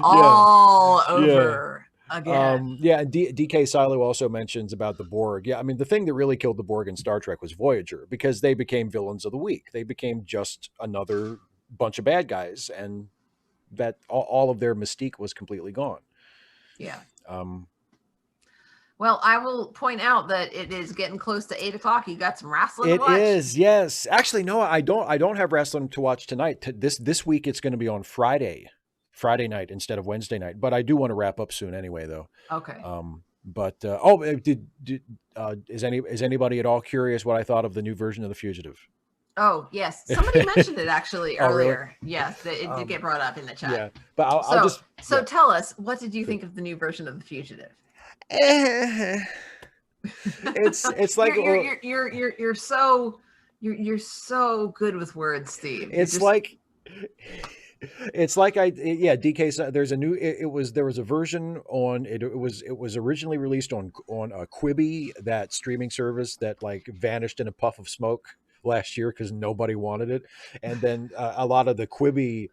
All over again. Yeah, and DK Silo also mentions about the Borg. Yeah, I mean, the thing that really killed the Borg in Star Trek was Voyager, because they became villains of the week. They became just another bunch of bad guys, and that all of their mystique was completely gone. Yeah. Well, I will point out that it is getting close to 8:00. You got some wrestling to watch? It is, yes. Actually, no, I don't have wrestling to watch tonight. This week it's going to be on Friday night instead of Wednesday night. But I do want to wrap up soon anyway, though. Okay. But is anybody at all curious what I thought of the new version of The Fugitive? Oh, yes. Somebody mentioned it actually earlier. Really? Yes, it did get brought up in the chat. Yeah, but I'll just... So tell us, what did you think of the new version of The Fugitive? It's like... You're so good with words, Steve. It's like DK. There's a new. There was a version on it. It was originally released on a Quibi, that streaming service that like vanished in a puff of smoke last year because nobody wanted it, and then a lot of the Quibi.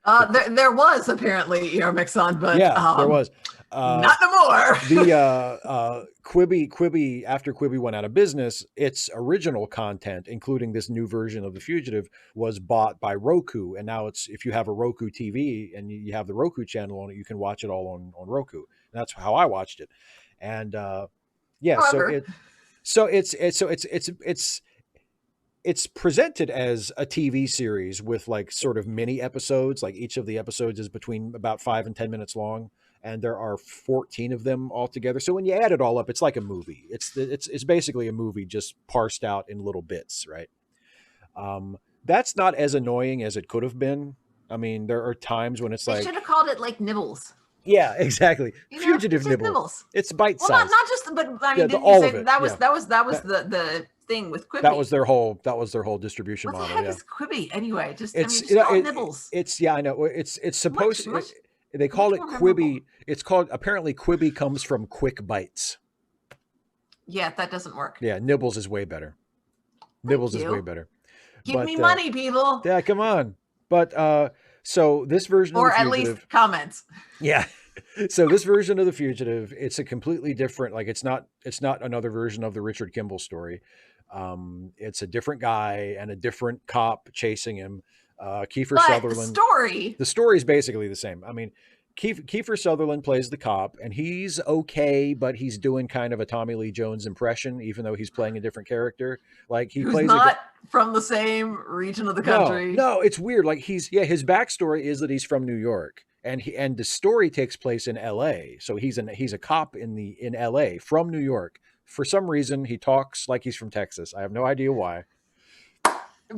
There was apparently Mixon, but yeah, there was. Not no more. The Quibi, after Quibi went out of business, its original content, including this new version of The Fugitive, was bought by Roku, and now if you have a Roku TV and you have the Roku channel on it, you can watch it all on Roku. And that's how I watched it, and it's presented as a TV series with like sort of mini episodes. Like each of the episodes is between about 5 and 10 minutes long, and there are 14 of them altogether. So when you add it all up, it's like a movie. It's basically a movie just parsed out in little bits, right? That's not as annoying as it could have been. I mean, there are times when it's they should have called it like Nibbles. Yeah, exactly. Fugitive Nibbles. It's bite size. Well, not just, but I mean, didn't you say that was the thing with Quibi? That was their whole distribution model. What the heck is Quibi anyway? Just call it Nibbles. I know. It's supposed to. They call it Quibi. It's called, apparently Quibi comes from quick bites. Yeah, that doesn't work. Yeah, Nibbles is way better. Nibbles is way better. Give me money, people. Yeah, come on. But so this version or of The at Fugitive, least comments. Yeah. So this version of The Fugitive, it's a completely different, like it's not another version of the Richard Kimball story. It's a different guy and a different cop chasing him. Kiefer But Sutherland. The story is basically the same. I mean, Kiefer Sutherland plays the cop, and he's okay, but he's doing kind of a Tommy Lee Jones impression, even though he's playing a different character. Like he who's plays not from the same region of the country. No, it's weird. Like his backstory is that he's from New York, and the story takes place in L.A. So he's a cop in L.A. from New York. For some reason, he talks like he's from Texas. I have no idea why.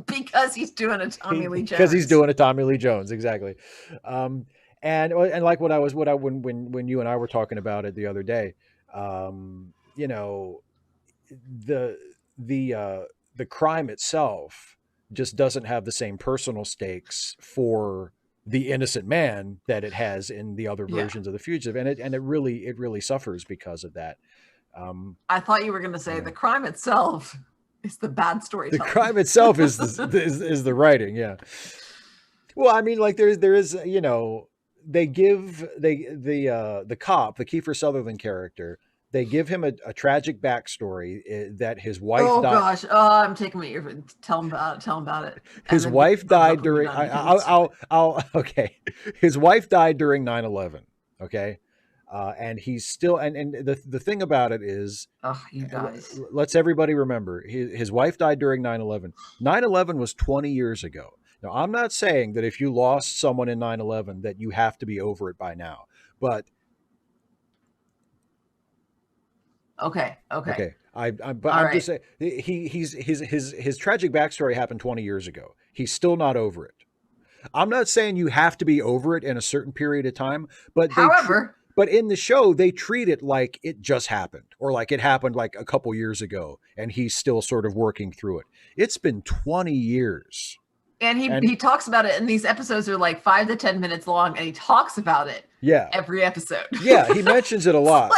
Because he's doing a Tommy Lee Jones. Because he's doing a Tommy Lee Jones, exactly. And like when you and I were talking about it the other day, you know, the crime itself just doesn't have the same personal stakes for the innocent man that it has in the other versions of The Fugitive, and it really suffers because of that. I thought you were going to say the crime itself is the bad storytelling. The crime itself is the writing, yeah. Well, I mean, like there is, you know, they give the cop, the Kiefer Sutherland character, they give him a tragic backstory that his wife died. Oh gosh, I'm taking my ear. Tell him about it. His wife died during. Okay. His wife died during 9/11. Okay. And he's still, and the thing about it is, you guys, let's everybody remember his wife died during 9/11. 9/11 was 20 years ago. Now, I'm not saying that if you lost someone in 9/11 that you have to be over it by now, but okay. I'm just saying his tragic backstory happened 20 years ago. He's still not over it. I'm not saying you have to be over it in a certain period of time, but however. But in the show, they treat it like it just happened, or like it happened like a couple years ago, and he's still sort of working through it. It's been 20 years. And he talks about it, and these episodes are like 5 to 10 minutes long, and he talks about it every episode. Yeah, he mentions it a lot.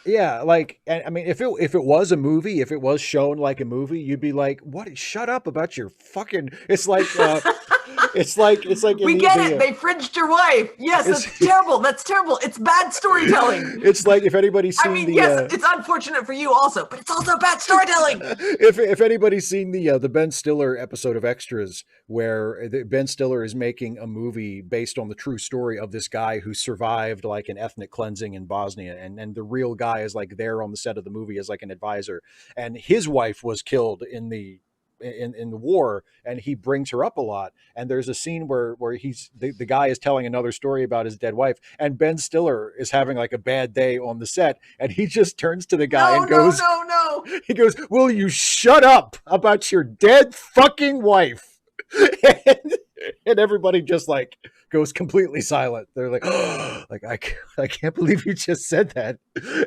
Yeah, like, and I mean, if it was a movie, if it was shown like a movie, you'd be like, "What? Shut up about your fucking." It's like, it's like. We get it. They fridged your wife. Yes, that's terrible. That's terrible. It's bad storytelling. It's like if anybody's seen yes, it's unfortunate for you also, but it's also bad storytelling. If anybody's seen the Ben Stiller episode of Extras, where Ben Stiller is making a movie based on the true story of this guy who survived like an ethnic cleansing in Bosnia, and the real guy is like there on the set of the movie as like an advisor, and his wife was killed in the war, and he brings her up a lot, and there's a scene where he's the guy is telling another story about his dead wife, and Ben Stiller is having like a bad day on the set, and he just turns to the guy and goes, no, he goes, "Will you shut up about your dead fucking wife?" and everybody just like goes completely silent. They're like, oh, like I can't believe you just said that.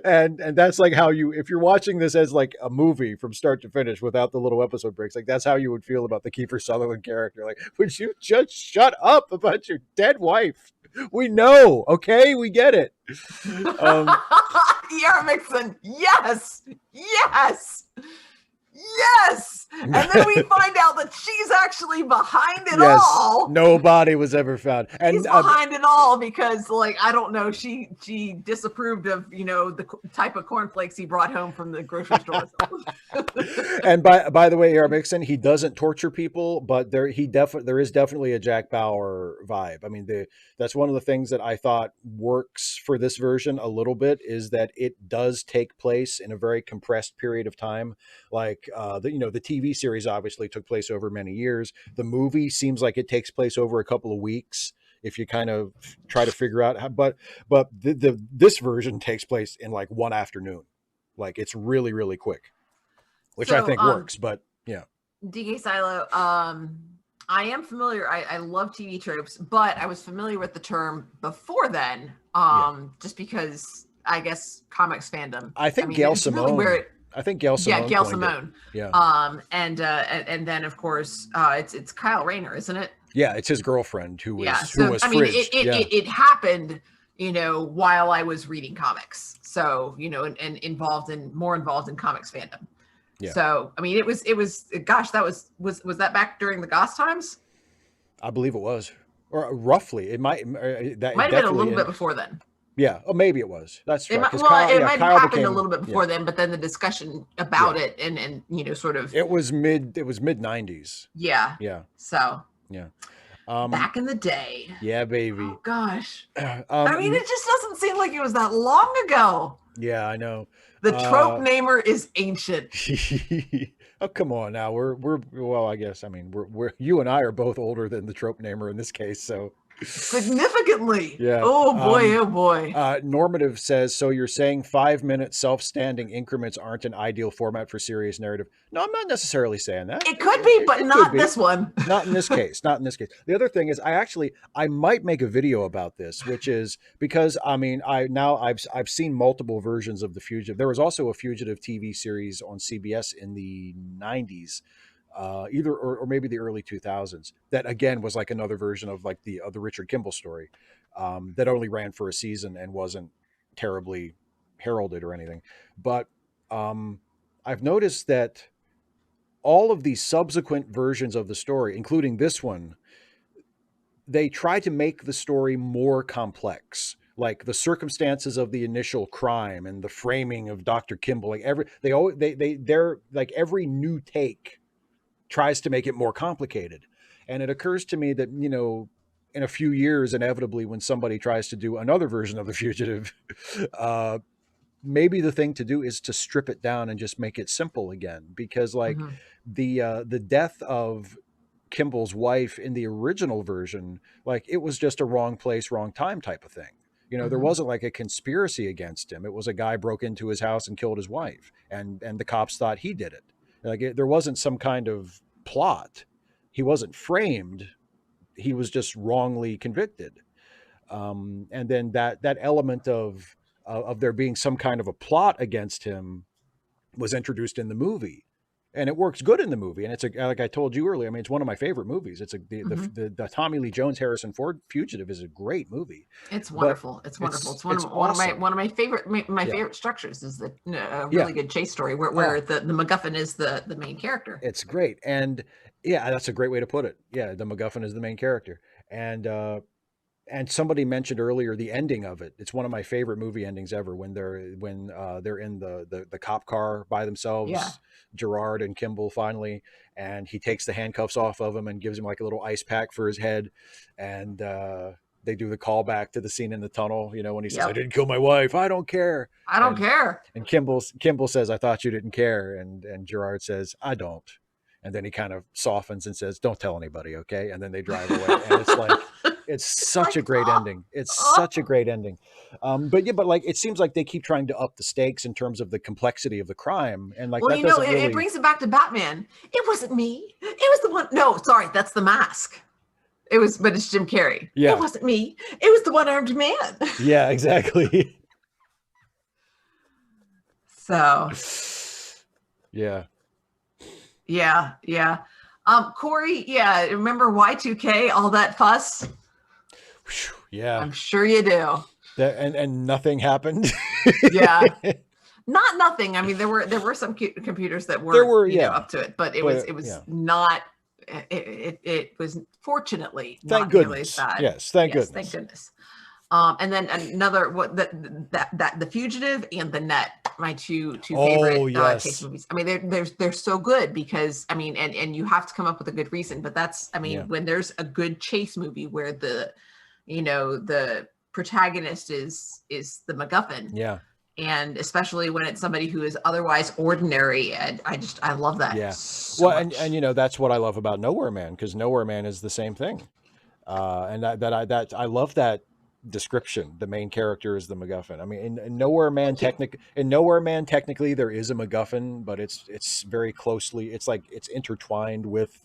And that's like how if you're watching this as like a movie from start to finish without the little episode breaks, like that's how you would feel about the Kiefer Sutherland character. Like, would you just shut up about your dead wife? We know, okay, we get it. Mixon, yes. And then we find out that she's actually behind it all. Nobody was ever found. And she's behind it all because, like, I don't know, she disapproved of, you know, the type of cornflakes he brought home from the grocery store. And by the way, Mixon, he doesn't torture people, but there is definitely a Jack Bauer vibe. I mean, that's one of the things that I thought works for this version a little bit, is that it does take place in a very compressed period of time. Like, the TV series obviously took place over many years. The movie seems like it takes place over a couple of weeks if you kind of try to figure out how, but this version takes place in like one afternoon. Like, it's really, really quick, which I think works, but yeah. DK Silo, I am familiar. I love TV tropes, but I was familiar with the term before then, just because I guess comics fandom. I think Gail Simone. Really I think Gail Simone. Yeah, Gail Simone. Yeah. And then of course it's Kyle Rayner, isn't it? Yeah, it's his girlfriend who was it happened, you know, while I was reading comics. So, you know, and more involved in comics fandom. Yeah. So, I mean, it was gosh, that was that back during the Goss times? I believe it was. or roughly. It might that Might have been a definitely little bit before then. Yeah. Oh, maybe it was. That's It right. might, Because well, Kyle, it yeah, might have Kyle happened a became, little bit yeah, before then, but then the discussion about yeah. it and sort of It was mid '90s. Yeah. Yeah. So Yeah. back in the day. Yeah, Oh baby. gosh. I mean, it just doesn't seem like it was that long ago. Yeah, I know. The trope namer is ancient. Oh, come on now. We're well, I guess. I mean, we're you and I are both older than the trope namer in this case, so significantly. Yeah. Oh boy, oh boy. Normative says, so you're saying 5-minute self-standing increments aren't an ideal format for serious narrative? No, I'm not necessarily saying that. It could be, but not this one. Not in this case. Not in this case. The other thing is, I might make a video about this, which is because I mean, I've seen multiple versions of The Fugitive. There was also a Fugitive TV series on CBS in the '90s. Either or maybe the early 2000s, that again was like another version of like the Richard Kimball story, that only ran for a season and wasn't terribly heralded or anything. But I've noticed that all of these subsequent versions of the story, including this one, they try to make the story more complex. Like the circumstances of the initial crime and the framing of Dr. Kimball, like they're like every new take tries to make it more complicated. And it occurs to me that, in a few years, inevitably, when somebody tries to do another version of The Fugitive, maybe the thing to do is to strip it down and just make it simple again. Because like the death of Kimball's wife in the original version, like it was just a wrong place, wrong time type of thing. There wasn't like a conspiracy against him. It was a guy broke into his house and killed his wife, and the cops thought he did it. There wasn't some kind of plot. He wasn't framed. He was just wrongly convicted. And then that element of there being some kind of a plot against him was introduced in the movie, and it works good in the movie. And it's like I told you earlier. I mean, it's one of my favorite movies. It's the Tommy Lee Jones Harrison Ford Fugitive is a great movie. It's wonderful. It's wonderful. It's one of my favorite structures is the really good chase story where the MacGuffin is the main character. It's great, and that's a great way to put it. Yeah, the MacGuffin is the main character, and somebody mentioned earlier the ending of it. It's one of my favorite movie endings ever when they're in the cop car by themselves, Gerard and Kimball finally, and he takes the handcuffs off of him and gives him like a little ice pack for his head, and they do the callback to the scene in the tunnel, when he says, I didn't kill my wife. I don't care. I don't care. And Kimball says, I thought you didn't care. And Gerard says, I don't. And then he kind of softens and says, don't tell anybody. Okay. And then they drive away. And it's like, it's such a great ending. It's such a great ending. But like, it seems like they keep trying to up the stakes in terms of the complexity of the crime. And like, well, it brings it back to Batman. It wasn't me. It was the one. No, sorry. That's The Mask. But it's Jim Carrey. Yeah. It wasn't me. It was the one-armed man. Yeah, exactly. So. Yeah. Yeah. Corey, remember Y2K, all that fuss? Yeah. I'm sure you do. And nothing happened. Yeah. Not nothing. I mean, there were some computers that were up to it, but it was not. It was fortunately thank goodness. Bad. Yes, thank goodness. Thank goodness. And then another that The Fugitive and The Net, my two favorite chase movies. I mean, they're so good because I mean, and you have to come up with a good reason. But that's when there's a good chase movie where the protagonist is the MacGuffin. Yeah. And especially when it's somebody who is otherwise ordinary, and I love that. Yeah. So well, and that's what I love about Nowhere Man, because Nowhere Man is the same thing. And I love that description. The main character is the MacGuffin. I mean, in Nowhere Man technically there is a MacGuffin, but it's very closely. It's like it's intertwined with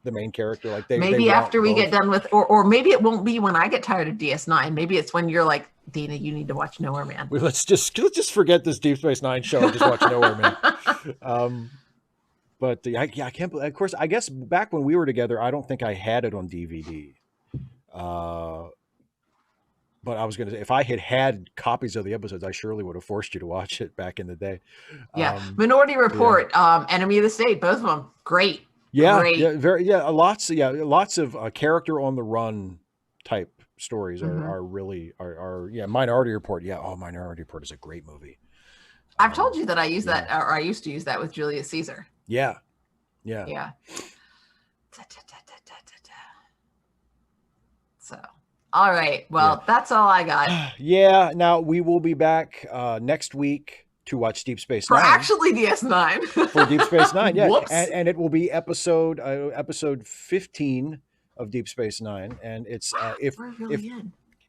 the main character. Like maybe after we get done with, or maybe it won't be when I get tired of DS9. Maybe it's when you're like, Dina, you need to watch Nowhere Man. Let's just forget this Deep Space Nine show and just watch Nowhere Man. But I can't believe. Of course, I guess back when we were together, I don't think I had it on DVD. But I was going to say, if I had copies of the episodes, I surely would have forced you to watch it back in the day. Yeah. Minority Report, Enemy of the State, both of them. Great. Great. Lots of character on the run type stories are Minority Report. Yeah, Minority Report is a great movie. I've told you that I use that, or I used to use that with Julius Caesar. Yeah. So, all right. Well, that's all I got. Yeah. Now we will be back next week to watch Deep Space Nine. For actually DS9. For Deep Space Nine, yeah. And it will be episode 15 of Deep Space Nine. And it's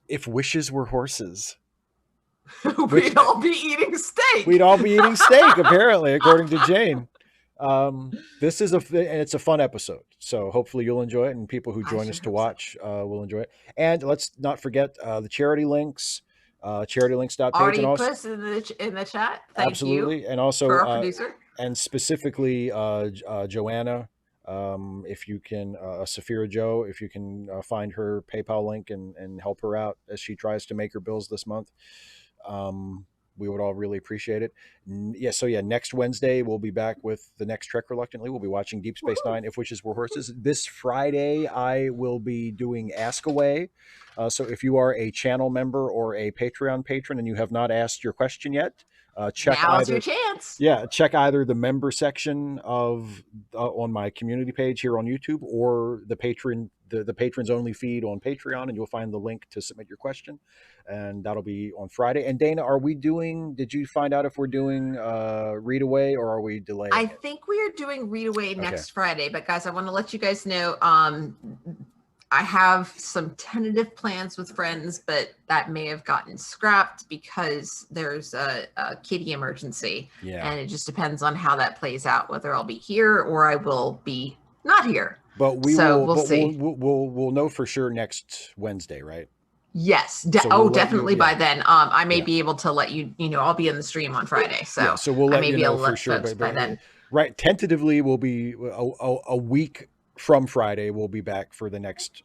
if wishes were horses. We'd all be eating steak. We'd all be eating steak, apparently, according to Jane. This is it's a fun episode, so hopefully you'll enjoy it, and people who join us to watch will enjoy it. And let's not forget the charity links, charitylinks.page. Already put in the chat. Thank you. And also for our producer, and specifically Joanna, if you can, Safira Joe, if you can find her PayPal link and help her out as she tries to make her bills this month. We would all really appreciate it. Next Wednesday, we'll be back with the next Trek Reluctantly. We'll be watching Deep Space Nine, If Wishes Were Horses. This Friday, I will be doing Ask Away. So if you are a channel member or a Patreon patron and you have not asked your question yet, now's your chance. Yeah, check either the member section of on my community page here on YouTube or the patrons only feed on Patreon, and you'll find the link to submit your question. And that'll be on Friday. And Dana, did you find out if we're doing Read Away or are we delaying? I think we are doing Read Away next Friday, but guys, I want to let you guys know I have some tentative plans with friends, but that may have gotten scrapped because there's a kitty emergency. Yeah. And it just depends on how that plays out, whether I'll be here or I will be not here. But we'll see. We'll know for sure next Wednesday, right? Yes. Definitely by then. I may be able to let you know, I'll be in the stream on Friday. So we'll let you know for sure by then. Right. Tentatively, we'll be a week from Friday. We'll be back for the next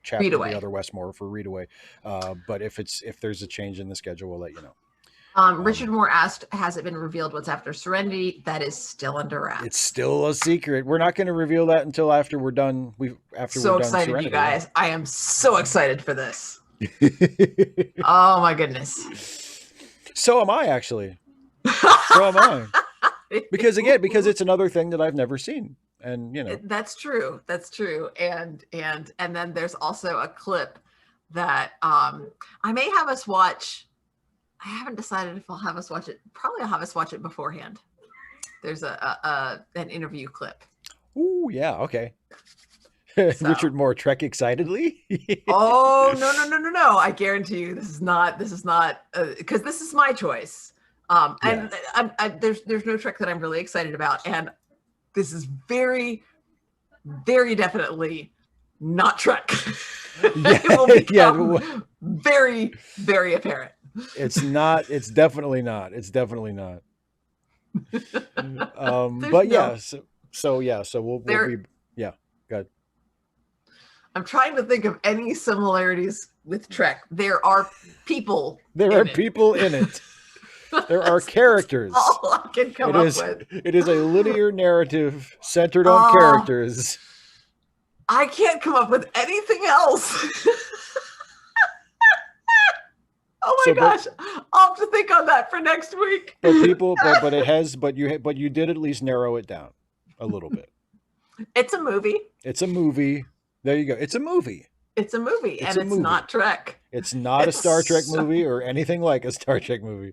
chapter of The Other Westmore for Read Away. But if there's a change in the schedule, we'll let you know. Richard Moore asked, has it been revealed what's after Serenity? That is still under wraps. It's still a secret. We're not going to reveal that until after we're done. So excited, Serenity, you guys. Yeah. I am so excited for this. Oh my goodness. So am I, actually. So am I. Because it's another thing that I've never seen. And that's true. And then there's also a clip that I may have us watch. I haven't decided if I'll have us watch it. Probably I'll have us watch it beforehand. There's an interview clip. Oh yeah, okay. So. Richard Moore, Trek excitedly. Oh no! I guarantee you, this is not because this is my choice. And there's no Trek that I'm really excited about, and this is very, very definitely not Trek. It will become very, very apparent. It's not. It's definitely not. But yeah. So we'll be. Yeah. Good. I'm trying to think of any similarities with Trek. There are people. There are people in it. There are characters. All I can come up with. It is a linear narrative centered on characters. I can't come up with anything else. Oh my gosh! I'll have to think on that for next week. But you did at least narrow it down a little bit. It's a movie. There you go. It's a movie. And it's not Trek. It's not a Star Trek movie or anything like a Star Trek movie.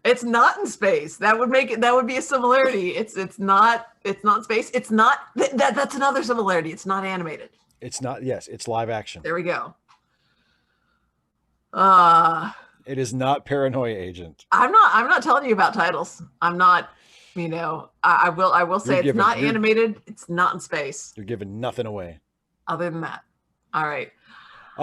It's not in space. That would be a similarity. It's not space. It's not that's another similarity. It's not animated. It's not. Yes, it's live action. There we go. It is not Paranoia Agent. I'm not telling you about titles. I'm not, I will say it's not animated. It's not in space. You're giving nothing away. Other than that. All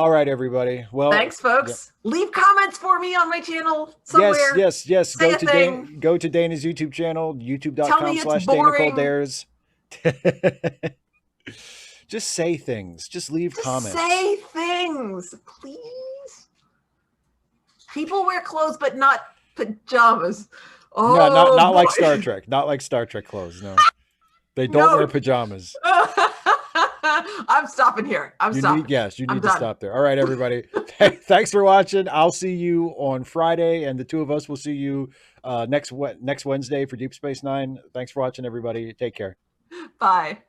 right, everybody. Well, thanks, folks. Yeah. Leave comments for me on my channel somewhere. Yes. Go to Dana's YouTube channel, youtube.com/DanaColeDares. Just say things. Just leave comments. Say things, please. People wear clothes, but not pajamas. Oh, no, not like Star Trek. Not like Star Trek clothes. No. They don't wear pajamas. I'm stopping here. I'm stopping. Yes, you need to stop there. All right, everybody. Thanks for watching. I'll see you on Friday, and the two of us will see you next Wednesday for Deep Space Nine. Thanks for watching, everybody. Take care. Bye.